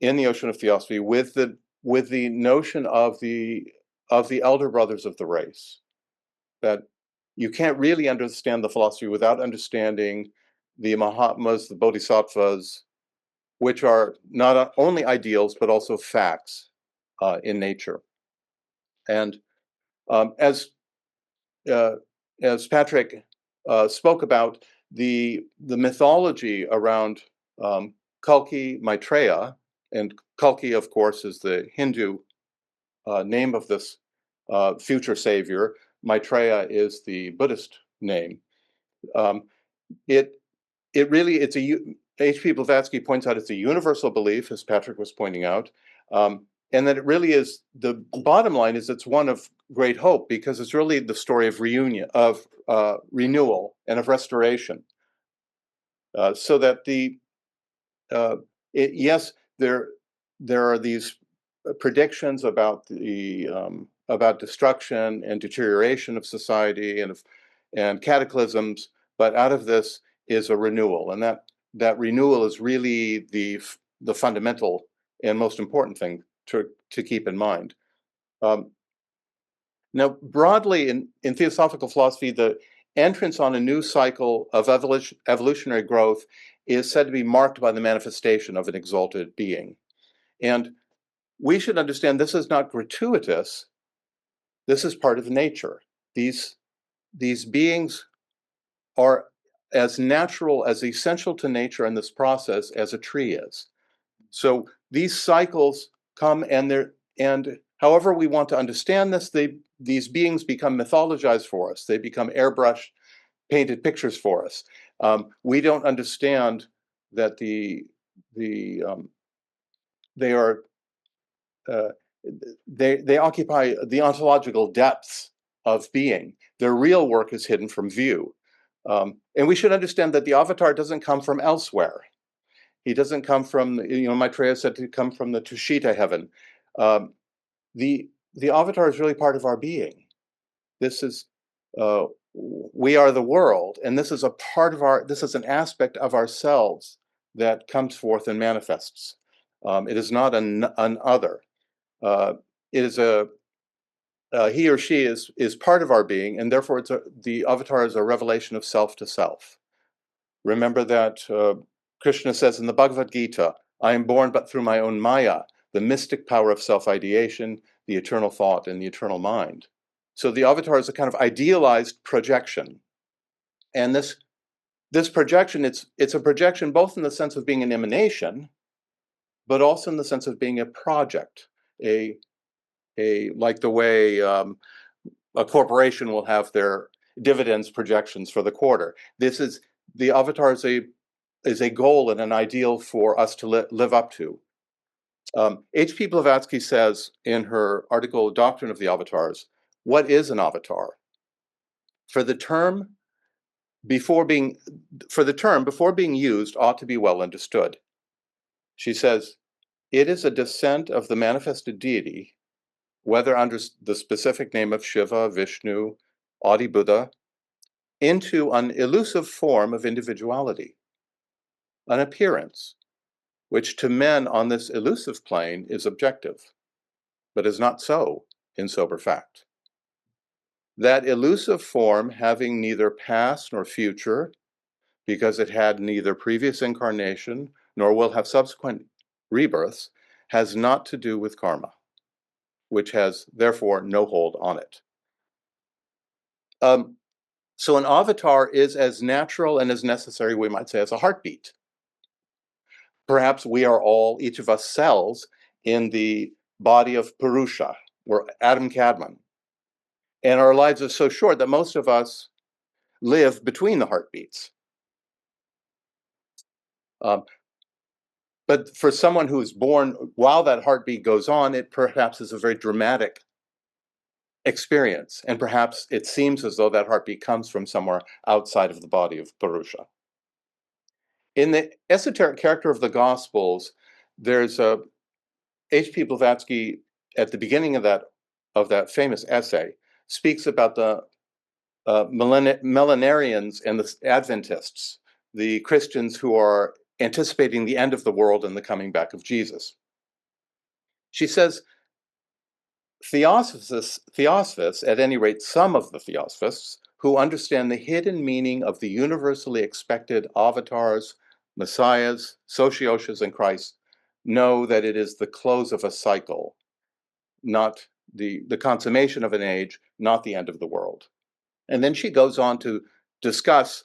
in the Ocean of Theosophy with the notion of the elder brothers of the race, that you can't really understand the philosophy without understanding the Mahatmas, the Bodhisattvas, which are not only ideals but also facts in nature. And as Patrick spoke about, the mythology around Kalki Maitreya, and Kalki, of course, is the Hindu name of this future savior. Maitreya is the Buddhist name. It's H.P. Blavatsky points out it's a universal belief, as Patrick was pointing out, and that it really is, the bottom line is it's one of great hope, because it's really the story of reunion, of renewal, and of restoration. So that yes, there are these predictions about about destruction and deterioration of society and cataclysms, but out of this is a renewal, and that renewal is really the fundamental and most important thing to keep in mind. Now, broadly in theosophical philosophy, the entrance on a new cycle of evolutionary growth is said to be marked by the manifestation of an exalted being. And we should understand this is not gratuitous. This is part of nature. These beings are as natural, as essential to nature in this process as a tree is. So these cycles come, and however we want to understand this, these beings become mythologized for us. They become airbrushed, painted pictures for us. We don't understand that they occupy the ontological depths of being. Their real work is hidden from view. And we should understand that the avatar doesn't come from elsewhere. He doesn't come from, Maitreya said to come from the Tushita heaven. The avatar is really part of our being. This is, we are the world, and this is this is an aspect of ourselves that comes forth and manifests. It is not an other. It is he or she is part of our being, and therefore the avatar is a revelation of self to self. Remember that Krishna says in the Bhagavad Gita, I am born but through my own Maya, the mystic power of self-ideation, the eternal thought, and the eternal mind. So the avatar is a kind of idealized projection. And this projection, it's a projection both in the sense of being an emanation, but also in the sense of being a project, like the way a corporation will have their dividends projections for the quarter. The avatar is a goal and an ideal for us to live up to. H.P. Blavatsky says in her article, Doctrine of the Avatars, what is an avatar? For the term before being used ought to be well understood. She says, it is a descent of the manifested deity, whether under the specific name of Shiva, Vishnu, Adi Buddha, into an elusive form of individuality, an appearance, which to men on this elusive plane is objective, but is not so in sober fact. That elusive form, having neither past nor future, because it had neither previous incarnation nor will have subsequent rebirths, has not to do with karma, which has therefore no hold on it. So an avatar is as natural and as necessary, we might say, as a heartbeat. Perhaps we are all, each of us, cells in the body of Purusha, or Adam Kadmon. And our lives are so short that most of us live between the heartbeats. But for someone who is born while that heartbeat goes on, it perhaps is a very dramatic experience. And perhaps it seems as though that heartbeat comes from somewhere outside of the body of Purusha. In the esoteric character of the Gospels, there's a H.P. Blavatsky at the beginning of that famous essay speaks about the millenarians and the Adventists, the Christians who are anticipating the end of the world and the coming back of Jesus. She says, Theosophists, at any rate some of the Theosophists, who understand the hidden meaning of the universally expected avatars, messiahs, socioshas, and Christ, know that it is the close of a cycle, not the consummation of an age, not the end of the world. And then she goes on to discuss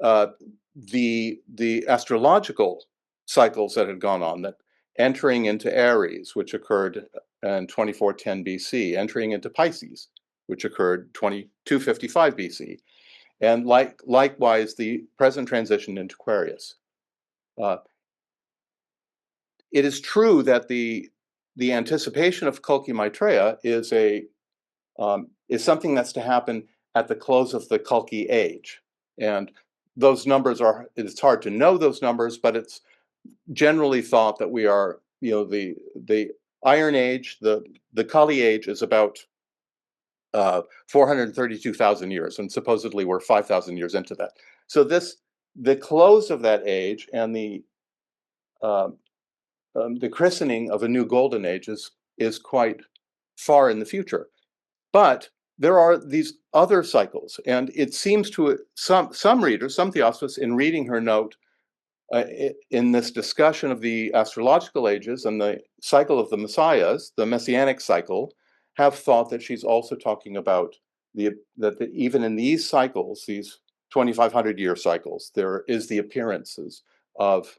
the astrological cycles that had gone on, that entering into Aries, which occurred in 2410 BC, entering into Pisces, which occurred 2255 BC, and likewise the present transition into Aquarius. It is true that the anticipation of Kalki Maitreya is something that's to happen at the close of the Kalki age, and those numbers it's hard to know those numbers, but it's generally thought that we are, the Iron Age, the Kali age is about 432,000 years, and supposedly we're 5,000 years into that. So the close of that age and the christening of a new golden age is quite far in the future. But there are these other cycles, and it seems to some readers, some Theosophists, in reading her note in this discussion of the astrological ages and the cycle of the messiahs, the messianic cycle, have thought that she's also talking about that even in these cycles, these 2,500-year cycles, there is the appearances of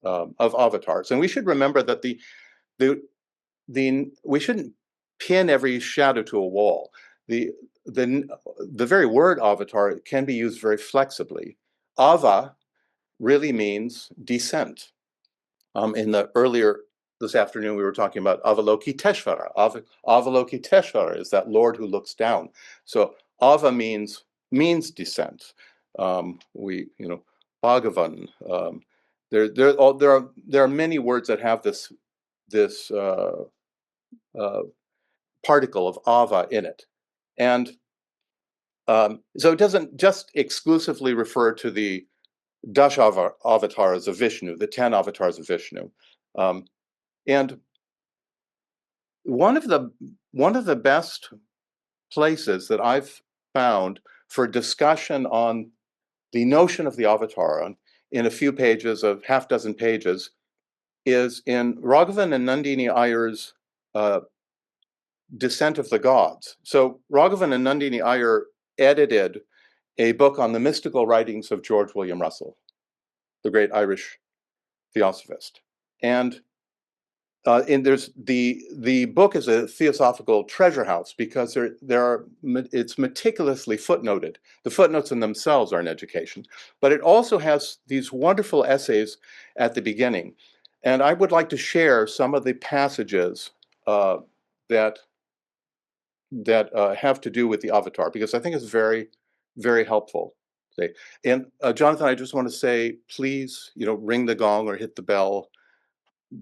avatars. And we should remember that we shouldn't pin every shadow to a wall. The very word avatar can be used very flexibly. Ava really means descent. In the earlier this afternoon, we were talking about Avalokiteshvara. Avalokiteshvara is that Lord who looks down. So Ava means descent. Bhagavan. There are many words that have this particle of Ava in it, and so it doesn't just exclusively refer to the Dash avatars of Vishnu, the 10 avatars of Vishnu. And one of the best places that I've found for discussion on the notion of the avatar, in a few pages, of half dozen pages, is in Raghavan and Nandini Iyer's Descent of the Gods. So Raghavan and Nandini Iyer edited a book on the mystical writings of George William Russell, the great Irish theosophist. And there's the book is a theosophical treasure house because it's meticulously footnoted. The footnotes in themselves are an education, but it also has these wonderful essays at the beginning. And I would like to share some of the passages that have to do with the avatar, because I think it's very, very helpful. And Jonathan, I just want to say, please, ring the gong or hit the bell,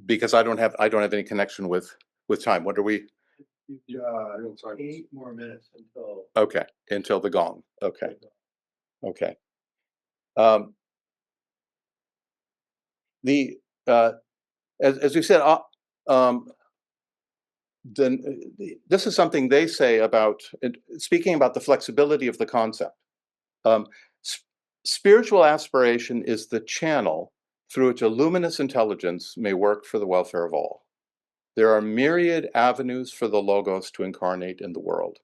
because I don't have any connection with time. What are we? 8 more minutes until. Okay, until the gong. Okay. As you said, this is something they say about speaking about the flexibility of the concept. Spiritual aspiration is the channel through which a luminous intelligence may work for the welfare of all. There are myriad avenues for the Logos to incarnate in the world.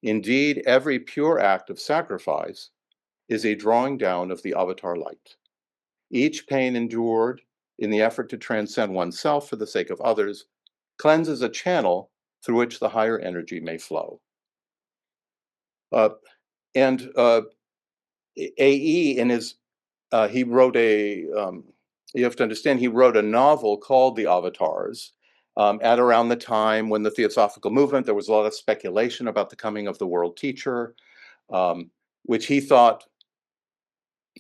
Indeed, every pure act of sacrifice is a drawing down of the avatar light. Each pain endured in the effort to transcend oneself for the sake of others cleanses a channel through which the higher energy may flow. And A.E. in his, he wrote you have to understand, he wrote a novel called The Avatars at around the time when the Theosophical movement, there was a lot of speculation about the coming of the world teacher, which he thought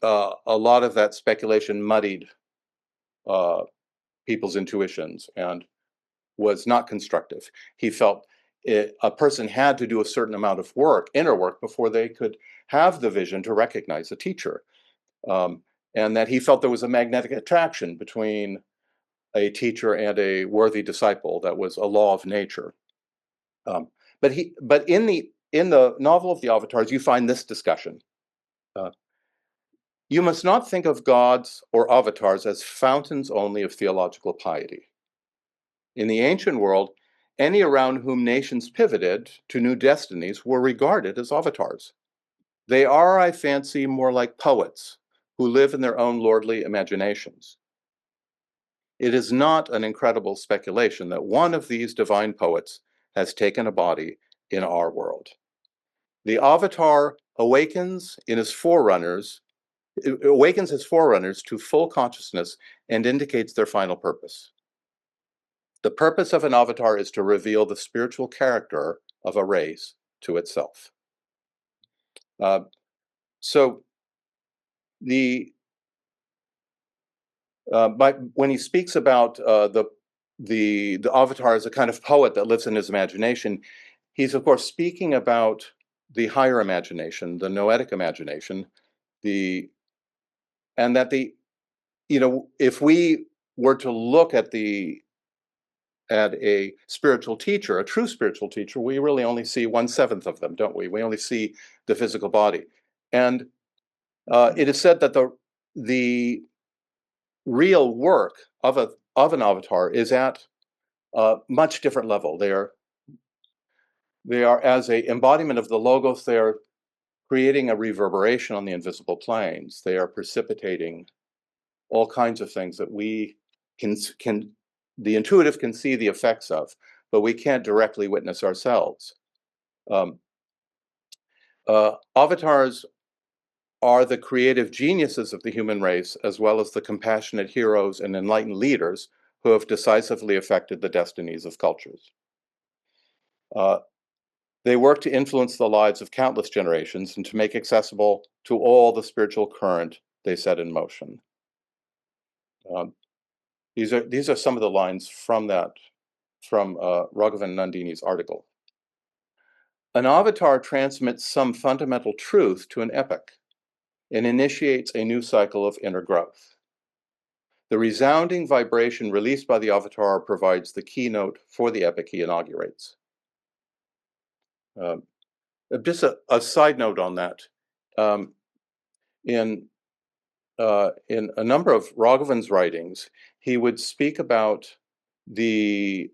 a lot of that speculation muddied people's intuitions and was not constructive. He felt a person had to do a certain amount of work, inner work, before they could have the vision to recognize a teacher. And that he felt there was a magnetic attraction between a teacher and a worthy disciple that was a law of nature. But in the novel of the Avatars, you find this discussion. You must not think of gods or avatars as fountains only of theological piety. In the ancient world, any around whom nations pivoted to new destinies were regarded as avatars. They are, I fancy, more like poets who live in their own lordly imaginations. It is not an incredible speculation that one of these divine poets has taken a body in our world. The avatar awakens his forerunners to full consciousness and indicates their final purpose. The purpose of an avatar is to reveal the spiritual character of a race to itself. So when he speaks about the avatar as a kind of poet that lives in his imagination, he's of course speaking about the higher imagination, the noetic imagination, and that if we were to look at a spiritual teacher, a true spiritual teacher, we really only see 1/7 of them, don't we? We only see the physical body. And it is said that the real work of an avatar is at a much different level. They are as a embodiment of the logos, they are creating a reverberation on the invisible planes. They are precipitating all kinds of things that we the intuitive can see the effects of, but we can't directly witness ourselves. Avatars are the creative geniuses of the human race, as well as the compassionate heroes and enlightened leaders who have decisively affected the destinies of cultures. They work to influence the lives of countless generations and to make accessible to all the spiritual current they set in motion. These are some of the lines from Raghavan Nandini's article. An avatar transmits some fundamental truth to an epoch and initiates a new cycle of inner growth. The resounding vibration released by the avatar provides the keynote for the epoch he inaugurates. Just a side note on that. In a number of Raghavan's writings, he would speak about the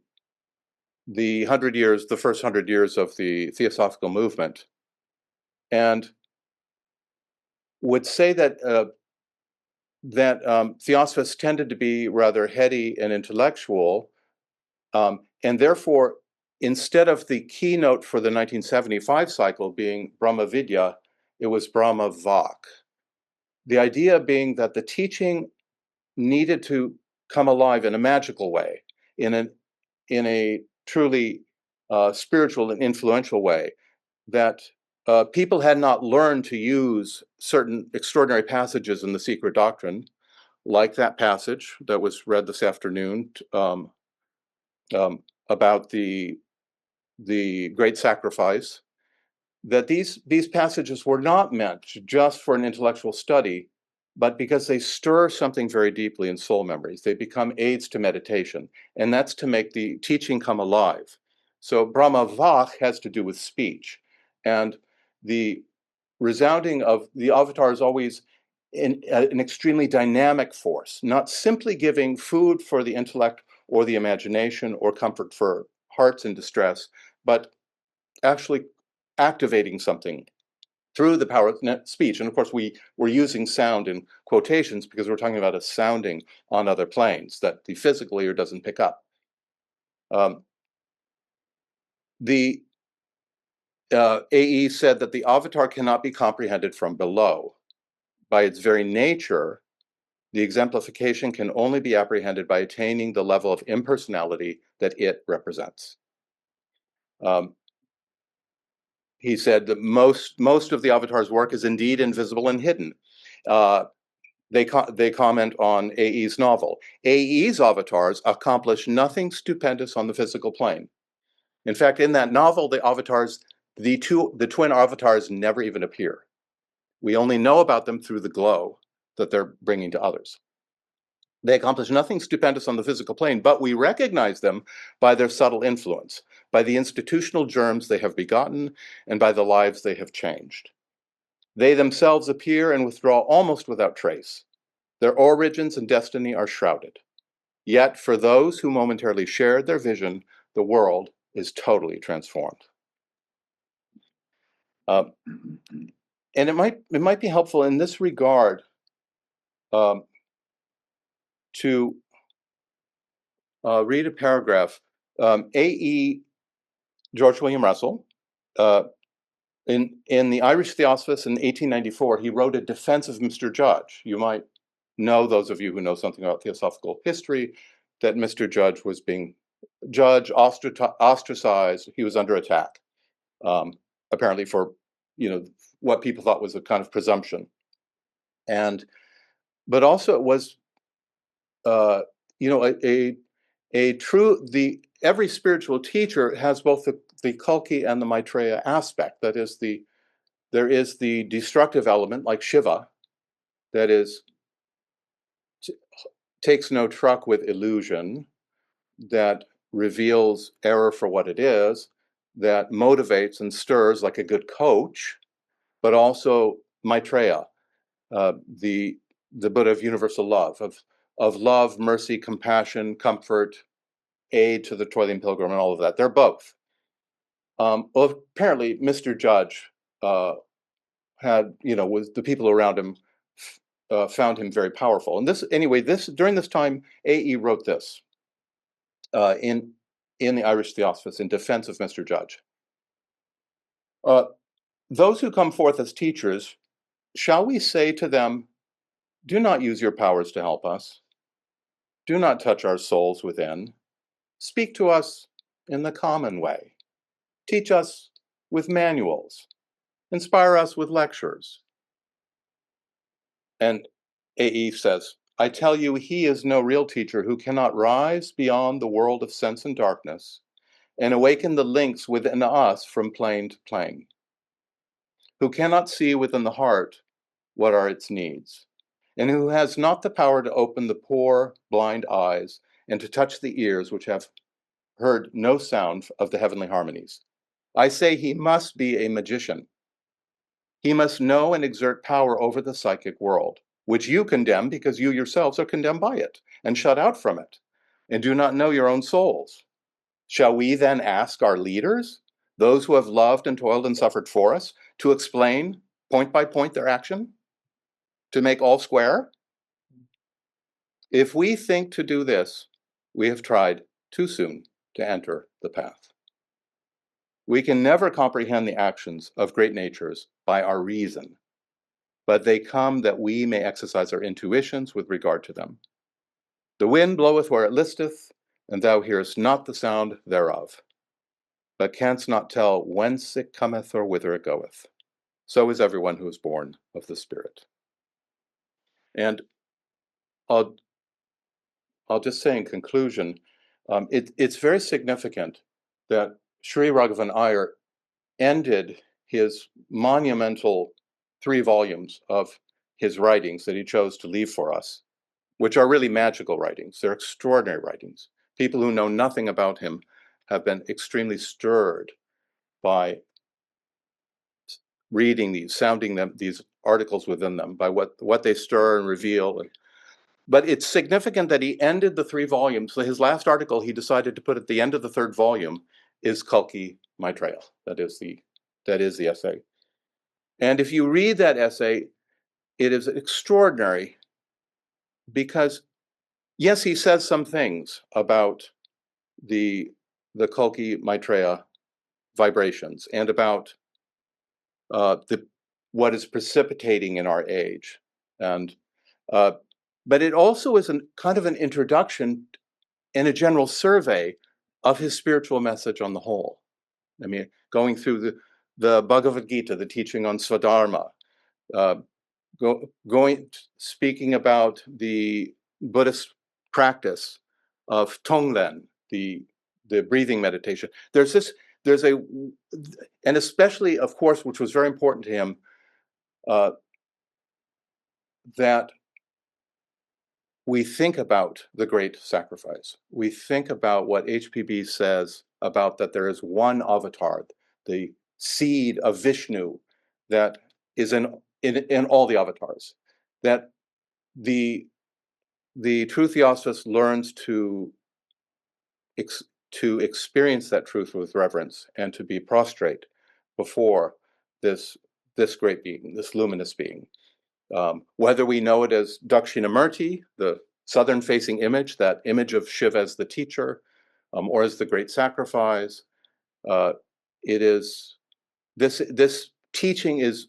first 100 years of the Theosophical movement, and would say that Theosophists tended to be rather heady and intellectual, and therefore, instead of the keynote for the 1975 cycle being Brahma Vidya, it was Brahma Vak. The idea being that the teaching needed to come alive in a magical way, in a truly spiritual and influential way, that people had not learned to use certain extraordinary passages in the secret doctrine, like that passage that was read this afternoon about the great sacrifice, that these passages were not meant just for an intellectual study, but because they stir something very deeply in soul memories. They become aids to meditation, and that's to make the teaching come alive. So Brahma Vak has to do with speech, and the resounding of the avatar is always an extremely dynamic force, not simply giving food for the intellect or the imagination or comfort for hearts in distress, but actually activating something through the power of speech. And of course, we're using sound in quotations because we're talking about a sounding on other planes that the physical ear doesn't pick up. The AE said that the avatar cannot be comprehended from below. By its very nature, the exemplification can only be apprehended by attaining the level of impersonality that it represents. He said that most of the avatar's work is indeed invisible and hidden. They comment on AE's novel. AE's avatars accomplish nothing stupendous on the physical plane. In fact, in that novel, the twin avatars never even appear. We only know about them through the glow that they're bringing to others. They accomplish nothing stupendous on the physical plane, but we recognize them by their subtle influence, by the institutional germs they have begotten, and by the lives they have changed. They themselves appear and withdraw almost without trace. Their origins and destiny are shrouded. Yet for those who momentarily shared their vision, the world is totally transformed. And it might be helpful in this regard to read a paragraph. A.E. George William Russell, in the Irish Theosophist in 1894, he wrote a defense of Mr. Judge. You might know, those of you who know something about theosophical history, that Mr. Judge was being ostracized. He was under attack, apparently for what people thought was a kind of presumption, but also it was every spiritual teacher has both the Kalki and the Maitreya aspect. That is, there is the destructive element, like Shiva, that takes no truck with illusion, that reveals error for what it is, that motivates and stirs like a good coach, but also Maitreya, the Buddha of universal love, of love, mercy, compassion, comfort, aid to the toiling pilgrim, and all of that. They're both. Well, apparently, Mr. Judge was the people around him found him very powerful. And during this time, A.E. wrote this in the Irish Theosophist in defense of Mr. Judge. Those who come forth as teachers, shall we say to them, do not use your powers to help us. Do not touch our souls within. Speak to us in the common way. Teach us with manuals. Inspire us with lectures. And A.E. says, I tell you, he is no real teacher who cannot rise beyond the world of sense and darkness and awaken the links within us from plane to plane, who cannot see within the heart what are its needs, and who has not the power to open the poor, blind eyes and to touch the ears which have heard no sound of the heavenly harmonies. I say he must be a magician. He must know and exert power over the psychic world, which you condemn because you yourselves are condemned by it and shut out from it, and do not know your own souls. Shall we then ask our leaders, those who have loved and toiled and suffered for us, to explain point by point their action, to make all square? If we think to do this, we have tried too soon to enter the path. We can never comprehend the actions of great natures by our reason, but they come that we may exercise our intuitions with regard to them. The wind bloweth where it listeth, and thou hearest not the sound thereof, but canst not tell whence it cometh or whither it goeth. So is everyone who is born of the Spirit. And I'll just say in conclusion, it's very significant that Sri Raghavan Iyer ended his monumental 3 volumes of his writings that he chose to leave for us, which are really magical writings. They're extraordinary writings. People who know nothing about him have been extremely stirred by reading these, sounding them, these articles within them, by what they stir and reveal. But it's significant that he ended the 3 volumes. So his last article he decided to put at the end of the 3rd volume is Kalki Maitreya. That is the essay. And if you read that essay, it is extraordinary because, yes, he says some things about the Kalki Maitreya vibrations and about what is precipitating in our age. And but it also is kind of an introduction and a general survey of his spiritual message on the whole. I mean, going through the Bhagavad Gita, the teaching on Swadharma, speaking about the Buddhist practice of Tonglen, the breathing meditation. And especially, of course, which was very important to him, that we think about the great sacrifice. We think about what HPB says about that there is one avatar, the seed of Vishnu that is in all the avatars, that the true theosophist learns to experience that truth with reverence and to be prostrate before this great being, this luminous being. Whether we know it as Dakshinamurti, the southern-facing image, that image of Shiva as the teacher, or as the great sacrifice, it is this teaching is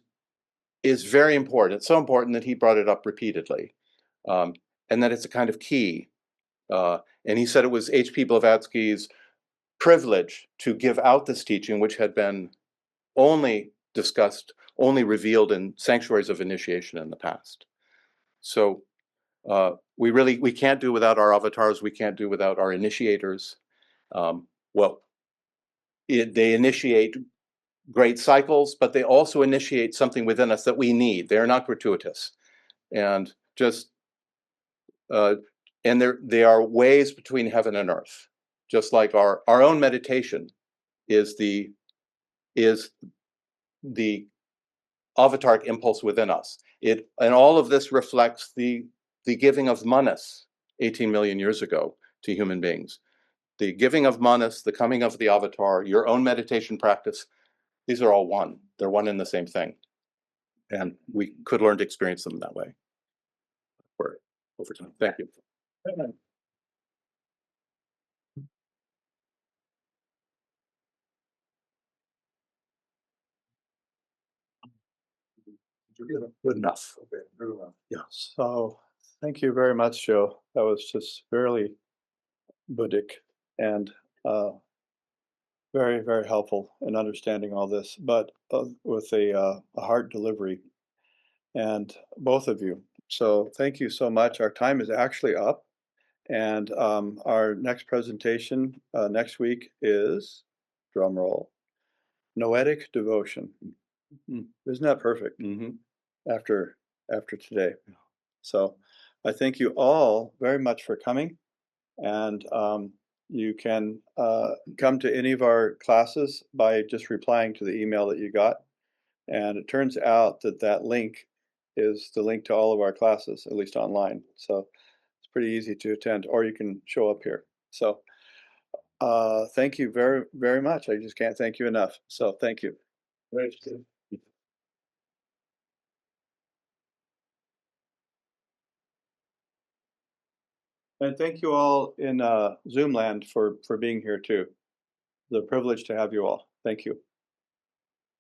very important. It's so important that he brought it up repeatedly, and that it's a kind of key. And he said it was H.P. Blavatsky's privilege to give out this teaching, which had been only discussed, only revealed in sanctuaries of initiation in the past. So we can't do without our avatars. We can't do without our initiators. They initiate great cycles, but they also initiate something within us that we need. They're not gratuitous, and just and they are ways between heaven and earth. Just like our own meditation is the avataric impulse within us. And all of this reflects the giving of manas 18 million years ago to human beings. The giving of manas, the coming of the avatar, your own meditation practice, these are all one. They're one and the same thing. And we could learn to experience them that way over time. Thank you. Good enough. Okay, good enough. Yeah. So thank you very much, Joe. That was just fairly Buddhic and very, very helpful in understanding all this, but with a hard delivery, and both of you. So thank you so much. Our time is actually up, and our next presentation next week is, drum roll, Noetic Devotion. Isn't that perfect? After today. So I thank you all very much for coming, and you can come to any of our classes by just replying to the email that you got. And it turns out that link is the link to all of our classes, at least online. So it's pretty easy to attend, or you can show up here. So thank you very, very much. I just can't thank you enough. So thank you. And thank you all in Zoom land for being here too. It's a privilege to have you all. Thank you.